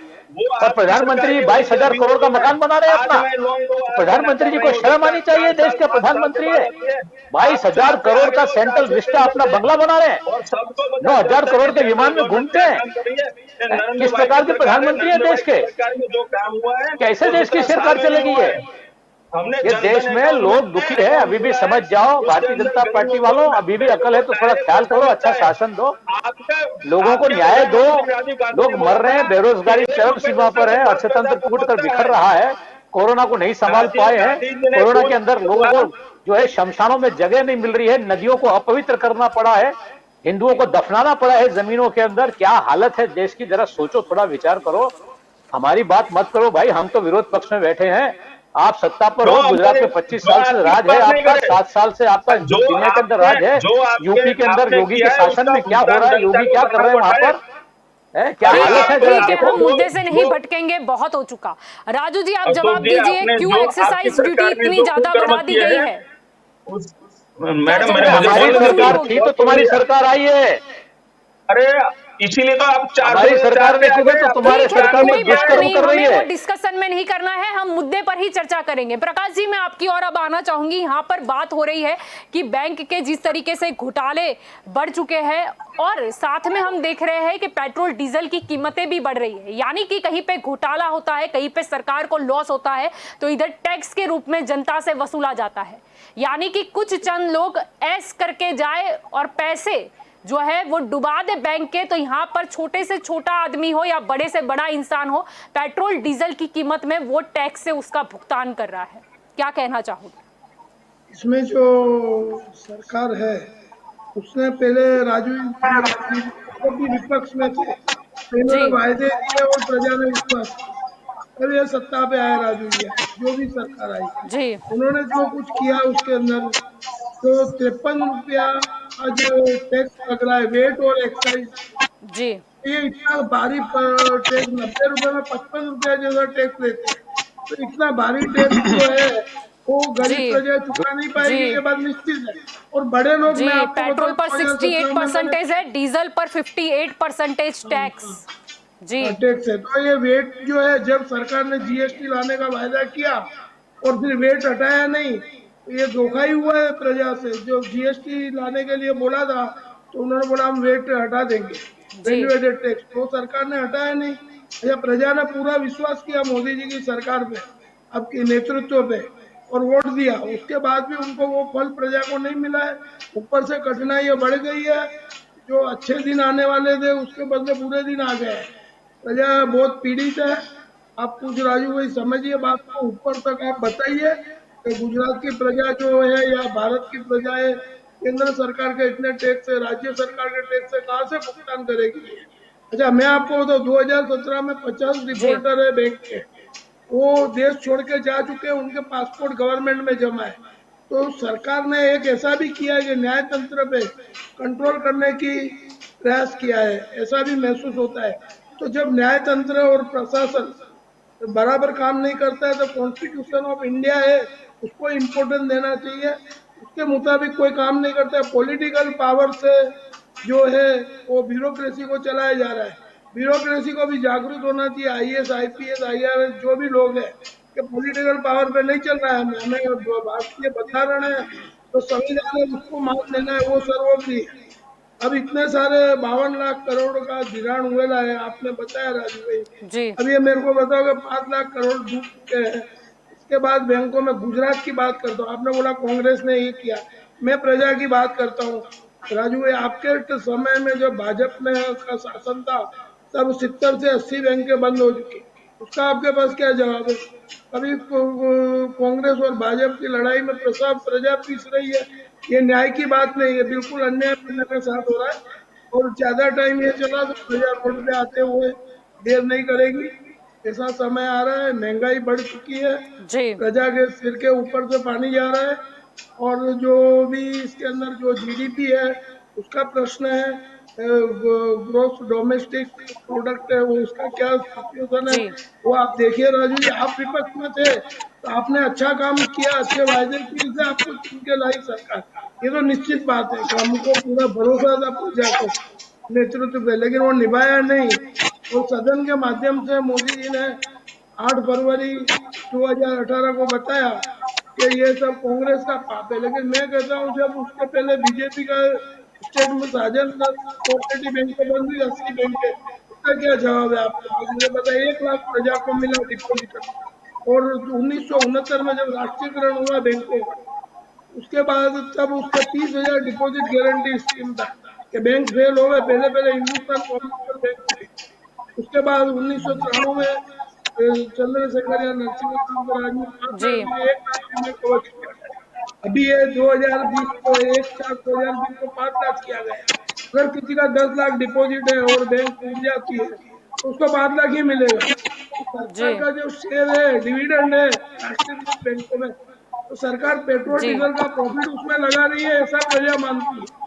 और प्रधानमंत्री 22,000 करोड़ का मकान बना रहे हैं अपना। प्रधानमंत्री जी को शर्म आनी चाहिए, देश के प्रधानमंत्री है, 22,000 करोड़ का सेंट्रल विस्टा अपना बंगला बना रहे हैं, 9,000 करोड़ के विमान में घूमते हैं। किस प्रकार के प्रधानमंत्री है देश के? कैसे देश की सरकार चलेगी ये? ये देश में लोग दुखी है, अभी भी समझ जाओ भारतीय जनता पार्टी वालों, अभी भी अकल है तो थोड़ा ख्याल करो, अच्छा शासन दो, लोगों को न्याय दो। लोग मर रहे हैं, बेरोजगारी चरम सीमा पर है, अर्थतंत्र टूट कर बिखर रहा है, कोरोना को नहीं संभाल पाए हैं, कोरोना के अंदर लोगों को जो है शमशानों में जगह नहीं मिल रही है, नदियों को अपवित्र करना पड़ा है, हिंदुओं को दफनाना पड़ा है जमीनों के अंदर। क्या हालत है देश की, जरा सोचो, थोड़ा विचार करो, हमारी बात मत करो भाई, हम तो विरोध पक्ष में बैठे हैं, आप सत्ता पर हो। गुजरात में 25 साल से राज है आपका, 7 साल से आपका जो दुनिया के अंदर राज है। यूपी के अंदर योगी के शासन में क्या हो रहा है, योगी क्या कर रहे हैं वहां पर, क्या हालत है जरा देखो। हम मुद्दे से नहीं भटकेंगे, बहुत हो चुका। राजू जी आप जवाब दीजिए, क्यों एक्सरसाइज ड्यूटी इतनी ज्यादा बढ़ा दी गई है? मैडम, हमारी सरकार थी तो तुम्हारी सरकार आई है। अरे इसीलिए तो आप हमारी सरकार ने तो तुम्हारे सरकार में दुष्कर्म कर रही है। डिस्कशन में नहीं करना है, हम मुद्दे पर ही चर्चा करेंगे। प्रकाश जी मैं आपकी ओर अब आना चाहूंगी। यहाँ पर बात हो रही है कि बैंक के जिस तरीके से घोटाले बढ़ चुके हैं, और साथ में हम देख रहे हैं कि पेट्रोल डीजल की कीमतें भी बढ़ रही है, यानी कि कहीं पे घोटाला होता है, कहीं पे सरकार को लॉस होता है तो इधर टैक्स के रूप में जनता से वसूला जाता है, यानी कि कुछ चंद लोग ऐश करके जाए और पैसे जो है वो डुबा दे बैंक के। तो यहाँ पर छोटे से छोटा आदमी हो या बड़े से बड़ा इंसान हो, पेट्रोल डीजल की कीमत में वो टैक्स से उसका भुगतान कर रहा है। क्या कहना चाहोगे? इसमें जो सरकार है उसने पहले राजू भी विपक्ष में थे, इन्होंने वायदे दिए और प्रजा ने विश्वास, अब ये सत्ता पे आए राजू जी, जो भी सरकार आई जी, उन्होंने जो कुछ किया उसके अंदर तो 53 रुपया आज टैक्स लग रहा है, वेट और एक्साइज जी, ये इतना भारी टैक्स, 90 रुपए में 55 रुपया जैसा टैक्स लेते हैं, तो इतना भारी टैक्स जो है वो गरीब प्रजा चुका नहीं पाएगी, ये बात निश्चित है। और बड़े लोग जी, पेट्रोल पर 68% है, डीजल पर 58% टैक्स जी टैक्स है। तो ये वेट जो है, जब सरकार ने जीएसटी लाने का वायदा किया और फिर वेट हटाया नहीं, ये धोखा ही हुआ है प्रजा से। जो जीएसटी लाने के लिए बोला था तो उन्होंने बोला हम वेट हटा देंगे, जी। वैल्यू एडेड टैक्स, तो सरकार ने हटाया नहीं। अच्छा, प्रजा ने पूरा विश्वास किया मोदी जी की सरकार पे, आपके नेतृत्व पे, और वोट दिया। उसके बाद भी उनको वो फल प्रजा को नहीं मिला है। ऊपर से कठिनाइयां बढ़ गई है। जो अच्छे दिन आने वाले थे उसके बदले बुरे दिन आ गए हैं। प्रजा बहुत पीड़ित है। आप कुछ राजू भाई समझिए बात को, ऊपर तक आप बताइए कि गुजरात की प्रजा जो है या भारत की प्रजा है, केंद्र सरकार के इतने टैक्स है, राज्य सरकार के टैक्स है, कहाँ से भुगतान करेगी। अच्छा, मैं आपको बताऊं, 2017 में 50 जी। डिफॉल्टर है बैंक के, वो देश छोड़ के जा चुके हैं, उनके पासपोर्ट गवर्नमेंट में जमा है। तो सरकार ने एक ऐसा भी किया है कि न्याय तंत्र पे कंट्रोल करने की प्रयास किया है, ऐसा भी महसूस होता है। तो जब न्याय तंत्र और प्रशासन बराबर काम नहीं करता है तो कॉन्स्टिट्यूशन ऑफ इंडिया है उसको इम्पोर्टेंस देना चाहिए। उसके मुताबिक कोई काम नहीं करता है, पॉलिटिकल पावर से जो है वो ब्यूरोक्रेसी को चलाया जा रहा है। ब्यूरोक्रेसी को भी जागरूक होना चाहिए, आईएएस आईपीएस आईआरएस जो भी लोग हैं कि पॉलिटिकल पावर पे नहीं चल रहा है, हमें भारतीय बंधारण है तो संविधान है उसको मान लेना है, वो सर्वोपरि है। अब इतने सारे 52 लाख करोड़ का धिराण हुएला है, आपने बताया राजू भाई। जी। अब ये मेरे को बताओ कि 5 लाख करोड़ डूब चुके हैं। इसके बाद बैंकों में, गुजरात की बात करता हूँ, आपने बोला कांग्रेस ने ये किया, मैं प्रजा की बात करता हूँ। राजू भाई, आपके समय में जब भाजपा का शासन था तब 70 से 80 बैंकें बंद हो चुकी, उसका आपके पास क्या जवाब है। अभी कांग्रेस और भाजपा की लड़ाई में प्रजा पीस रही है, ये न्याय की बात नहीं है, बिल्कुल अन्याय प्रजा के साथ हो रहा है। और ज्यादा टाइम ये चला तो प्रजा रोड पे आते हुए देर नहीं करेगी। ऐसा समय आ रहा है, महंगाई बढ़ चुकी है, जी। प्रजा के सिर के ऊपर से पानी जा रहा है। और जो भी इसके अंदर जो जीडीपी है उसका प्रश्न है, ग्रोस डोमेस्टिक प्रोडक्ट है, वो उसका क्या सिचुएशन है, जी। वो आप देखिए राजू जी। आप विपक्ष में थे तो आपने अच्छा काम किया, अच्छे वायदे किए, इसलिए आपको चुन के लाई सरकार। ये तो निश्चित बात है कि हमको पूरा भरोसा था प्रजा को नेतृत्व पे, लेकिन वो निभाया नहीं। और सदन के माध्यम से मोदी जी ने 8 फरवरी 2018 को बताया कि ये सब कांग्रेस का पाप है, लेकिन मैं कहता हूँ जब उसके पहले बीजेपी का स्टेट में साजन कोऑपरेटिव बैंक बंद हुई, 80 बैंक है, उसका क्या जवाब है आपके पास, मुझे बताइए। 1 लाख प्रजा को मिला डिपोजिट। और 1969 में जब राष्ट्रीयकरण हुआ बैंकों का, उसके बाद तब उसका 30,000 डिपॉजिट गारंटी स्कीम था कि बैंक फेल हो गए, पहले पहले हिंदुस्तान कॉमर्शियल बैंक थी। उसके बाद 1993 में चंद्रशेखर या नरसिंह सिंह के राज में 5 लाख जी। दिए, 1 लाख में कवच किया गया। अभी ये 2020 को 1/7/2020 को 5 लाख किया गया। अगर किसी का 10 लाख डिपॉजिट है और बैंक टूट जाती है तो उसको 5 लाख ही मिलेगा। तो सरकार जी। का जो शेयर है, डिविडेंड है राष्ट्रीयकृत बैंकों में, तो सरकार पेट्रोल जी। डीजल का प्रॉफिट उसमें लगा रही है, ऐसा प्रजा मानती है।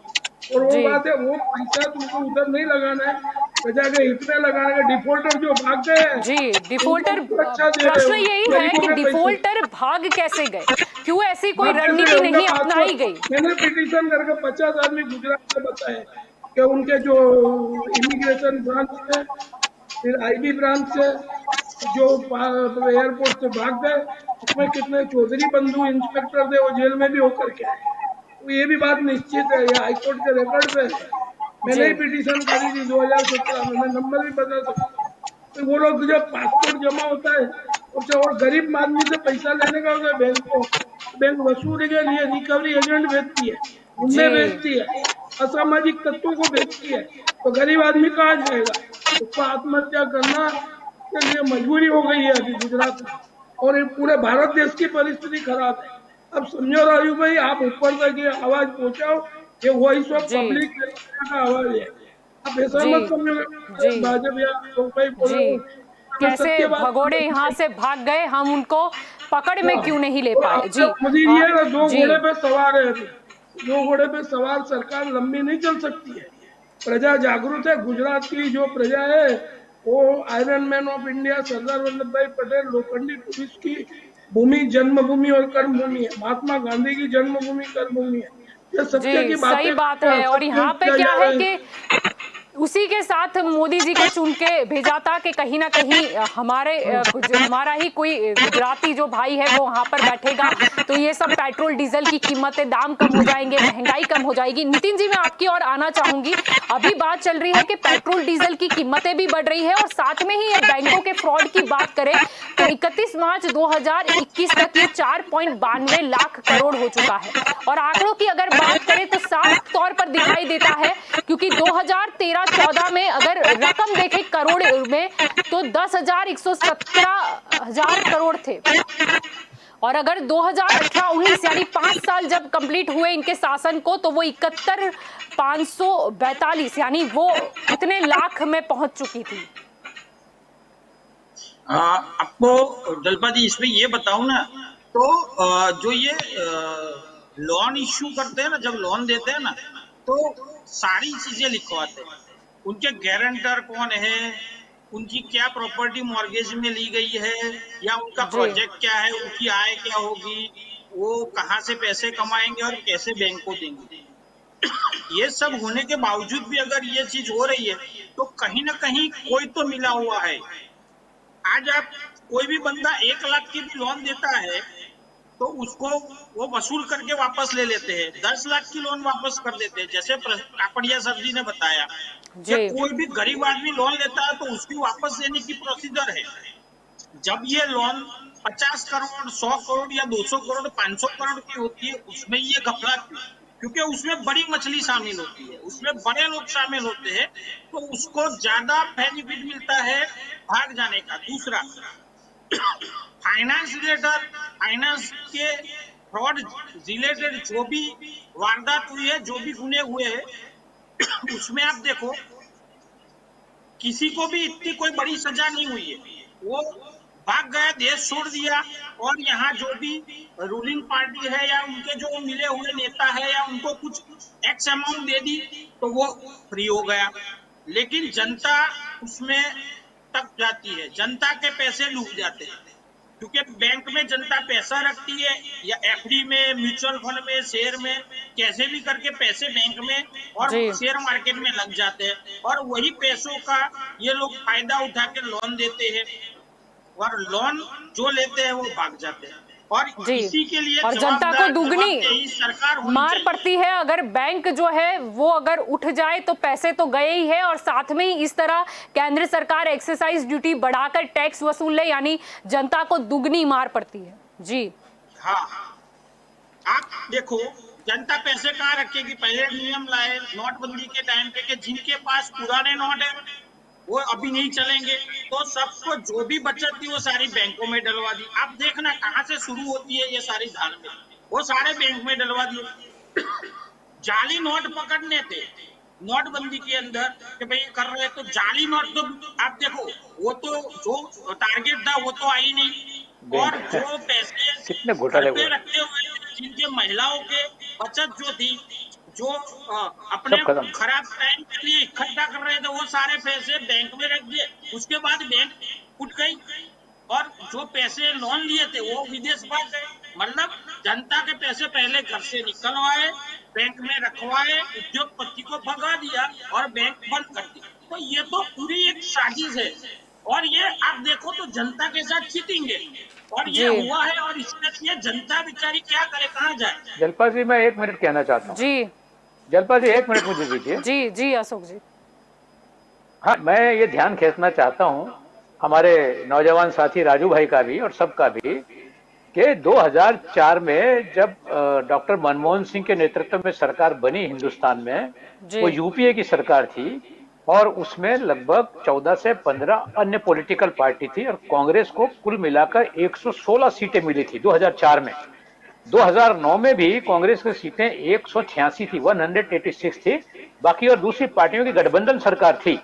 और वो जी। बात है, वो पैसा तुमको उधर नहीं लगाना है, प्रजा के हित में लगाना है। डिफॉल्टर जो भाग गए हैं जी। उनको डिफॉल्टर, सुरक्षा दे रहे प्रश्न हो यही है गरीबों कि के पैसे। डिफॉल्टर भाग कैसे गए, क्यों ऐसी कोई भाग कैसे रणनीति गए उनका नहीं अपनाई पासपोर्ट, गई। मैंने पिटीशन करके 50 आदमी गुजरात को बताए कि उनके जो इमिग्रेशन ब्रांच है, फिर आईबी ब्रांच से जो एयरपोर्ट से भाग गए, उसमें कितने चौधरी बंधु इंस्पेक्टर थे वो जेल में भी होकर के आए। तो ये भी बात निश्चित है, ये हाईकोर्ट के रिकॉर्ड पे है। मैंने जी। ही पिटीशन करी थी 2017 में, मैं नंबर भी बता सकता हूँ। तो वो लोग जब पासपोर्ट जमा होता है और गरीब आदमी से पैसा लेने का होता है बैंक को, बैंक वसूली के लिए रिकवरी एजेंट भेजती है, गुंडे जी। भेजती है, असामाजिक तत्वों को भेजती है। तो गरीब आदमी कहाँ जाएगा, उसको आत्महत्या करना के लिए मजबूरी हो गई है अभी गुजरात में। और ये पूरे भारत देश की परिस्थिति खराब है। अब समझो राजू भाई, आप ऊपर तक ये आवाज पहुंचाओ, ये वॉइस ऑफ जी। पब्लिक का आवाज है। आप ऐसा जी। मत समझो जी। भाजपा या लोग भाई बोल रहे जी। हो, मैं कैसे सत्य बात भगोड़े यहाँ से भाग गए, हम उनको पकड़ में क्यों नहीं ले और पाए। आपका जी। मोदी जी आ, है ना, 2 जी। घोड़े पे सवार है अभी। 2 घोड़े पे सवार सरकार लंबी नहीं चल सकती है। प्रजा जागरूक है, गुजरात की जो प्रजा है वो iron man of India Sardar Vallabh भाई पटेल लोखंडी पुरुष की भूमि, जन्मभूमि और कर्मभूमि है। महात्मा गांधी की जन्मभूमि कर्मभूमि है। ये सत्य जी, की सही बातें बात करके है। और असत्य यहाँ पे किया क्या जा है रहा है। कि उसी के साथ मोदी जी को चुन के भेजा था कि कहीं ना कहीं हमारा ही कोई गुजराती जो भाई है वो वहां पर बैठेगा, तो ये सब पेट्रोल डीजल की कीमतें, दाम कम हो जाएंगे, महंगाई कम हो जाएगी। नितिन जी, मैं आपकी ओर आना चाहूंगी। अभी बात चल रही है कि पेट्रोल डीजल की कीमतें भी बढ़ रही है और साथ में ही बैंकों के फ्रॉड की बात करें तो 31 मार्च 2021 तक ये 4.92 लाख करोड़ हो चुका है। और आंकड़ों की अगर बात करें तो साफ तौर पर दिखाई देता है, क्योंकि 2013-14 में अगर रकम देखें करोड़ में तो 10,117 करोड़ थे, और अगर 2018-19 यानी 5 साल जब कंप्लीट हुए इनके शासन को तो वो 71,542 यानी वो इतने लाख में पहुंच चुकी थी। आपको जलपा जी इसमें ये बताऊं ना, तो जो ये लोन इश्यू करते हैं ना, जब लोन देते हैं ना तो सारी चीजें लिखवाते हैं, उनके गारंटर कौन है, उनकी क्या प्रॉपर्टी मॉर्गेज में ली गई है, या उनका प्रोजेक्ट क्या है, उनकी आय क्या होगी, वो कहाँ से पैसे कमाएंगे और कैसे बैंक को देंगे। ये सब होने के बावजूद भी अगर ये चीज हो रही है तो कहीं ना कहीं कोई तो मिला हुआ है। आज आप कोई भी बंदा 1 लाख की भी लोन देता है तो उसको वो वसूल करके वापस ले लेते हैं, 10 लाख की लोन वापस कर देते हैं। जैसे कापड़िया सर जी ने बताया कि कोई भी गरीब आदमी लोन लेता है तो उसकी वापस लेने की प्रोसीजर है। जब ये लोन 50 करोड़ 100 करोड़ या 200 करोड़ 500 करोड़ की होती है उसमें ये घपला, क्योंकि उसमें बड़ी मछली शामिल होती है, उसमें बड़े लोग शामिल होते हैं, तो उसको ज्यादा बेनिफिट मिलता है भाग जाने का। दूसरा, फाइनेंस रिलेटेड, फाइनेंस के फ्रॉड रिलेटेड जो भी वारदात हुई है, जो भी गुने हुए हैं, उसमें आप देखो किसी को भी इतनी कोई बड़ी सजा नहीं हुई है, वो भाग गया, देश छोड़ दिया, और यहाँ जो भी रूलिंग पार्टी है या उनके जो मिले हुए नेता है या उनको कुछ एक्स अमाउंट दे दी तो वो फ्री हो गया। लेकिन जनता उसमें तक जाती है, जनता के पैसे लूट जाते हैं, क्योंकि बैंक में जनता पैसा रखती है या एफडी में, म्यूचुअल फंड में, शेयर में, कैसे भी करके पैसे बैंक में और शेयर मार्केट में लग जाते हैं, और वही पैसों का ये लोग फायदा उठा के लोन देते हैं, और लोन जो लेते हैं वो भाग जाते हैं। और इसी के लिए और जनता को दुगनी सरकार मार पड़ती है। अगर बैंक जो है वो अगर उठ जाए तो पैसे तो गए ही है, और साथ में ही इस तरह केंद्र सरकार एक्साइज ड्यूटी बढ़ाकर टैक्स वसूल ले, यानी जनता को दुगनी मार पड़ती है। जी हाँ, आप देखो जनता पैसे कहाँ रखेगी। पहले नियम लाए नोटबंदी के टाइम पे कि जिनके पास पुराने नोट है वो अभी नहीं चलेंगे, तो सबको जो भी बचत थी वो सारी बैंकों में डलवा दी। आप देखना कहाँ से शुरू होती है ये सारी धांधली, वो सारे बैंक में डलवा दिए। जाली नोट पकड़ने थे नोटबंदी के अंदर कि भाई कर रहे, तो जाली नोट तो आप देखो वो तो जो टारगेट था वो तो आई नहीं, और जो पैसे कितने घोटाले पे रखते हुए जिनके महिलाओं के बचत जो थी, जो अपने खराब टाइम के लिए इकट्ठा कर रहे थे, वो सारे पैसे बैंक में रख दिए। उसके बाद बैंक उठ गई और जो पैसे लोन लिए थे वो विदेश भाग गए। मतलब जनता के पैसे पहले घर से निकलवाए, बैंक में रखवाए, उद्योगपति को भगा दिया और बैंक बंद कर दी। तो ये तो पूरी एक साजिश है, और ये आप देखो तो जनता के साथ चीटिंग है, और ये हुआ है, और इसलिए जनता बेचारी क्या करे, कहाँ जाए। जलपा जी, मैं 1 मिनट कहना चाहता हूँ। जी जलपा जी 1 मिनट मुझे दीजिए। जी जी अशोक जी। हाँ, मैं ये ध्यान खींचना चाहता हूँ हमारे नौजवान साथी राजू भाई का भी और सबका भी, कि 2004 में जब डॉक्टर मनमोहन सिंह के नेतृत्व में सरकार बनी हिंदुस्तान में, वो यूपीए की सरकार थी, और उसमें लगभग 14 से 15 अन्य पॉलिटिकल पार्टी थी, और कांग्रेस को कुल मिलाकर 116 सीटें मिली थी 2004 में। 2009 में भी कांग्रेस की सीटें 186 थी, 186 थी, बाकी और दूसरी पार्टियों की गठबंधन सरकार थी।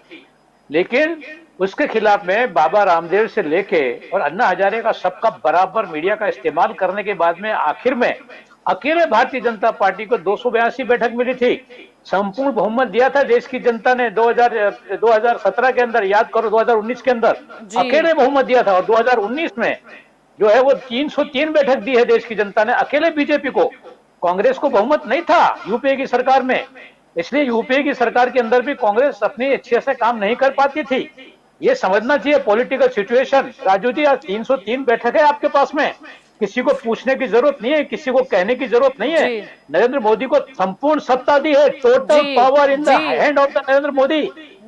लेकिन उसके खिलाफ में बाबा रामदेव से लेके और अन्ना हजारे का सबका बराबर मीडिया का इस्तेमाल करने के बाद में आखिर में अकेले भारतीय जनता पार्टी को 282 बैठक मिली थी। संपूर्ण बहुमत दिया था देश की जनता ने 2017 के अंदर, याद करो 2019 के अंदर अकेले बहुमत दिया था, और 2019 में जो है वो 303 बैठक दी है देश की जनता ने अकेले बीजेपी को। कांग्रेस को बहुमत नहीं था यूपीए की सरकार में, इसलिए यूपीए की सरकार के अंदर भी कांग्रेस अपनी अच्छे से काम नहीं कर पाती थी। ये समझना चाहिए पॉलिटिकल सिचुएशन। राजू जी, आज 303 बैठक है आपके पास में, किसी को पूछने की जरूरत नहीं है, किसी को कहने की जरूरत नहीं है। नरेंद्र मोदी को संपूर्ण सत्ता दी है, total power in the hand of the Narendra Modi.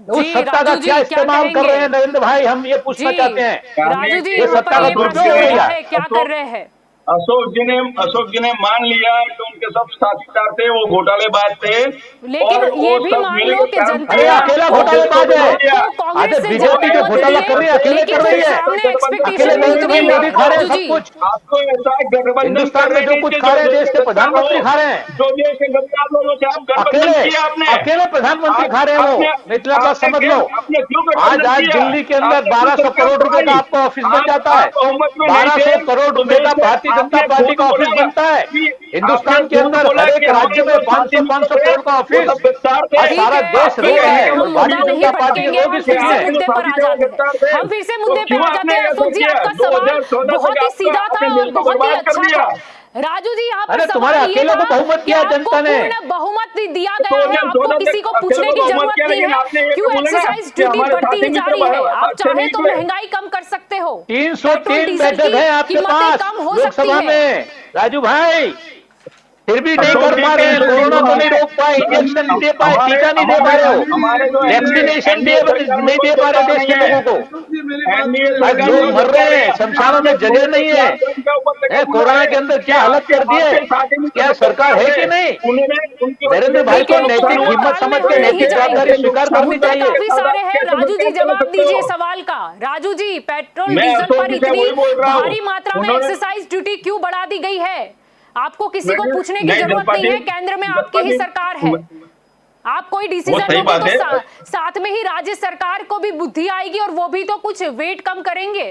उस सत्ता का क्या इस्तेमाल कर रहे हैं नरेंद्र भाई, हम ये पूछना चाहते हैं। राजू जी, ये सत्ता का दुरुपयोग हो गया है, क्या कर रहे हैं? अशोक जी ने मान लिया कि उनके सब साथीदार थे वो घोटालेबाज थे, लेकिन ये भी मान लो कि जनता अरे अकेला घोटालेबाज है। आज बीजेपी जो घोटाला कर रही है अकेले कर रही है, अकेले नरेंद्र मोदी खा रहे हैं सब कुछ। आपको ऐसा गठबंधन हिंदुस्तान में जो कुछ खा रहे हैं देश के प्रधानमंत्री खा रहे हैं, जो देश के गद्दार लोगों से आप गठबंधन किया आपने, अकेले प्रधानमंत्री खा रहे हैं वो। इतना बात समझ लो, आज दिल्ली के अंदर 1200 करोड़ रुपए का आपका ऑफिस बन जाता है, 1200 करोड़ रुपए का भारतीय जनता पार्टी का ऑफिस बनता है। हिंदुस्तान के अंदर हर एक राज्य में 500 करोड़ का ऑफिस, सारा देश रो रहे हैं और भारतीय जनता पार्टी के लोग इस मुद्दे पर आ जाते हैं। हम फिर से मुद्दे पर आ जाते हैं। अशोक जी, आपका सवाल बहुत ही सीधा था और बहुत ही अच्छा था। राजू जी, यहाँ पर तुम्हारे अकेले को बहुमत किया जनता ने, बहुमत दिया गया है, आपको किसी को पूछने की जरूरत नहीं है। क्यों एक्सरसाइज ड्यूटी बढ़ती ही जा रही है? आप चाहे तो महंगाई कम कर सकते हो। 303 बैठक है आपके पास लोकसभा में राजू भाई, फिर भी नहीं कर पा रहे हैं। कोरोना को नहीं रोक पाए, इंजेक्शन नहीं दे पाए, टीका नहीं दे पा रहे हो, वैक्सीनेशन नहीं दे पा रहे देश के लोगों को। आज लोग मर रहे हैं, शमशानों में जगह नहीं है। कोरोना के अंदर क्या हालत कर दी है, क्या सरकार है कि नहीं? नरेंद्र भाई को नैतिक हिम्मत समझ के नैतिक जवाबदारी स्वीकार करनी चाहिए। काफी सारे हैं। राजू जी, जवाब दीजिए सवाल का। राजू जी, पेट्रोल डीजल पर इतनी भारी मात्रा में एक्सरसाइज ड्यूटी क्यों बढ़ा दी गई है? आपको किसी को पूछने की जरूरत नहीं है, केंद्र में आपकी ही सरकार है। आप कोई डिसीजन लोगे तो साथ में ही राज्य सरकार को भी बुद्धि आएगी और वो भी तो कुछ वेट कम करेंगे।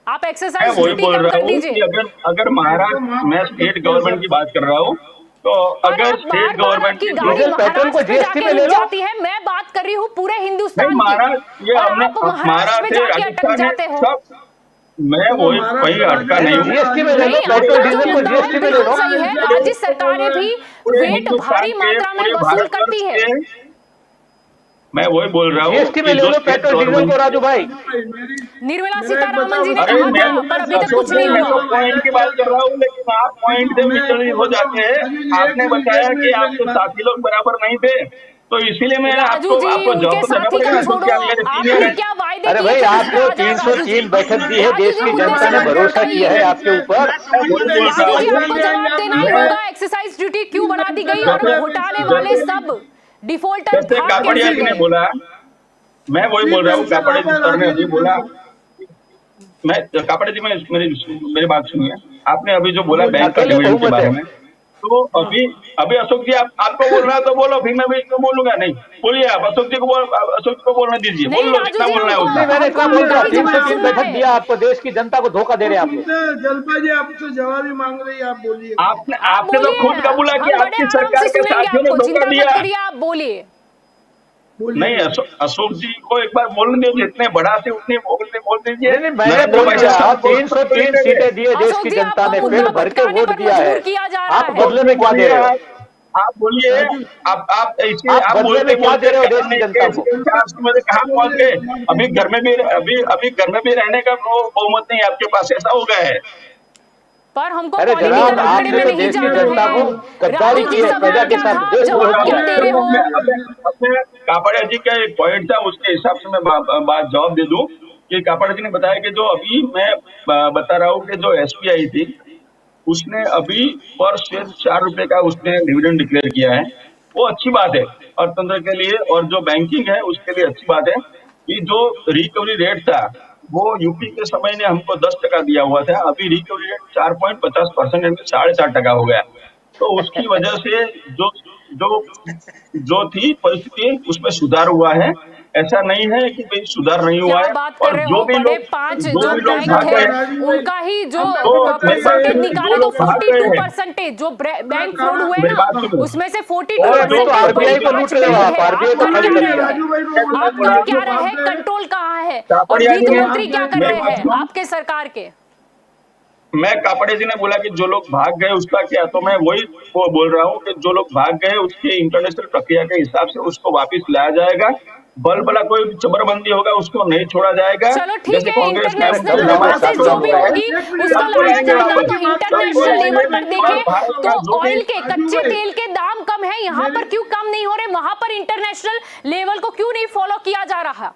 आप एक्सरसाइज ड्यूटी कम कर दीजिए। अगर महाराष्ट्र, मैं स्टेट गवर्नमेंट की बात कर रहा हूँ, तो अगर स्टेट गवर्नमेंट की गाड़ी पेट्रोल को जीएसटी में ले जाती है, मैं बात कर रही हूँ पूरे हिंदुस्तान की, महाराष्ट्र में जाके अटक जाते हो। मैं वही अटका नहीं हूँ। जीएसटी में ले लो, पेट्रोल डीजल को जीएसटी में ले लो। सही है, राज्य सरकारें भी वेट भारी मात्रा में वसूल करती है। मैं वही बोल रहा हूँ, जीएसटी में ले लो पेट्रोल डीजल को। राजू भाई, निर्मला सीतारामन जी ने कहा था, पर अभी तक कुछ नहीं हुआ। पॉइंट की बात कर रहा हूँ, लेकिन आप पॉइंट से विचलित हो जाते हैं। आपने बताया कि आपके साथी लोग बराबर नहीं थे, तो इसीलिए मैं आपको जवाब देना पड़ेगा। अरे भाई, आपको 303 बैठक दी है, देश की जनता ने भरोसा किया है आपके ऊपर। आपको जवाब देना ही होगा, एक्सरसाइज ड्यूटी क्यों बढ़ा दी गई और घोटाले वाले सब डिफॉल्टर कापड़िया जी ने बोला, मैं वही बोल रहा हूँ। कापड़िया जी सर ने अभी बोला, कापड़िया जी मेरी बात सुनिए। आपने अभी जो बोला बैंक का डिविडेंड के बारे में, तो अभी अशोक जी आपको बोलना है तो बोलो, फिर मैं भी बोलूंगा। नहीं बोलिए आप, अशोक जी को बोलने दीजिए, बोल लो जितना बोलना है उतना। मैंने कहा बोल रहा, 303 बैठक दिया आपको, देश की जनता को धोखा दे रहे हैं आप लोग। जलपा जी आपसे जवाब ही मांग रही है, आप बोलिए। आपने तो खुद का बोला कि आपकी सरकार के साथियों ने धोखा दिया। आप बोलिए। नहीं, अशोक जी को एक बार बोलने दीजिए, जितने बढ़ा थे उतने बोल दीजिए। मैंने बोल दिया, 303 सीटें दी है देश की जनता ने, पेट भर के वोट दिया है। आप बदले में क्या दे रहे हो? आप बोलिए, आप बदले में क्या दे रहे हो देश की जनता को? कहाँ पहुंच गए? अभी घर में भी रहने का बहुमत नहीं आपके पास, ऐसा हो गया है। पर हमको अरे जनाब, आपने तो देश की जनता को गद्दारी की है, प्रजा के साथ देश कापड़िया जी का एक पॉइंट था, उसके हिसाब से मैं बात जवाब दे दूं कि कापड़िया जी ने बताया कि जो अभी मैं बता रहा हूँ कि जो SBI थी, उसने अभी पर शेयर 4 रुपए का उसने डिविडेंड डिक्लेयर किया है। वो अच्छी बात है अर्थतंत्र के लिए, और जो बैंकिंग है उसके लिए अच्छी बात है कि जो रिकवरी रेट था वो यूपी के समय ने हमको 10% दिया हुआ था, अभी रिकवरी रेट 4.50% यानी 4.5% हो गया। तो उसकी वजह से जो थी परिस्थिति उसमें सुधार हुआ है। ऐसा नहीं है कि भाई सुधार नहीं हुआ है। और जो भी लोग 5 जो बैंक है उनका ही जो परसेंटेज निकाले तो 42% जो बैंक फ्रॉड हुए ना, उसमें से 42% आरबीआई को लूट रहे हो आप, आरबीआई को खाली कर दिया। आपका क्या रहे है, कंट्रोल कहाँ है और वित्त मंत्री क्या कर रहे हैं आपके सरकार के? मैं कापड़े जी ने बोला कि जो लोग भाग गए उसका क्या, तो मैं वही वो बोल रहा हूँ कि जो लोग भाग गए उसके इंटरनेशनल प्रक्रिया के हिसाब से उसको वापस लाया जाएगा। बल बला कोई जबरबंदी होगा उसको नहीं छोड़ा जाएगा। चलो ठीक जैसे है, कांग्रेस में इंटरनेशनल हमारे प्रोसेस साथ जो भी हुआ है, होगी उसको आपको लाया लाएंगे जाएगा। वापस। तो इंटरनेशनल लेवल पर देखें भारत का तो जो भी ऑयल के कच्चे भाई, तेल के दाम कम है, यहाँ पर क्यों कम नहीं हो रहे, वहां पर इंटरनेशनल लेवल को क्यों नहीं फॉलो किया जा रहा?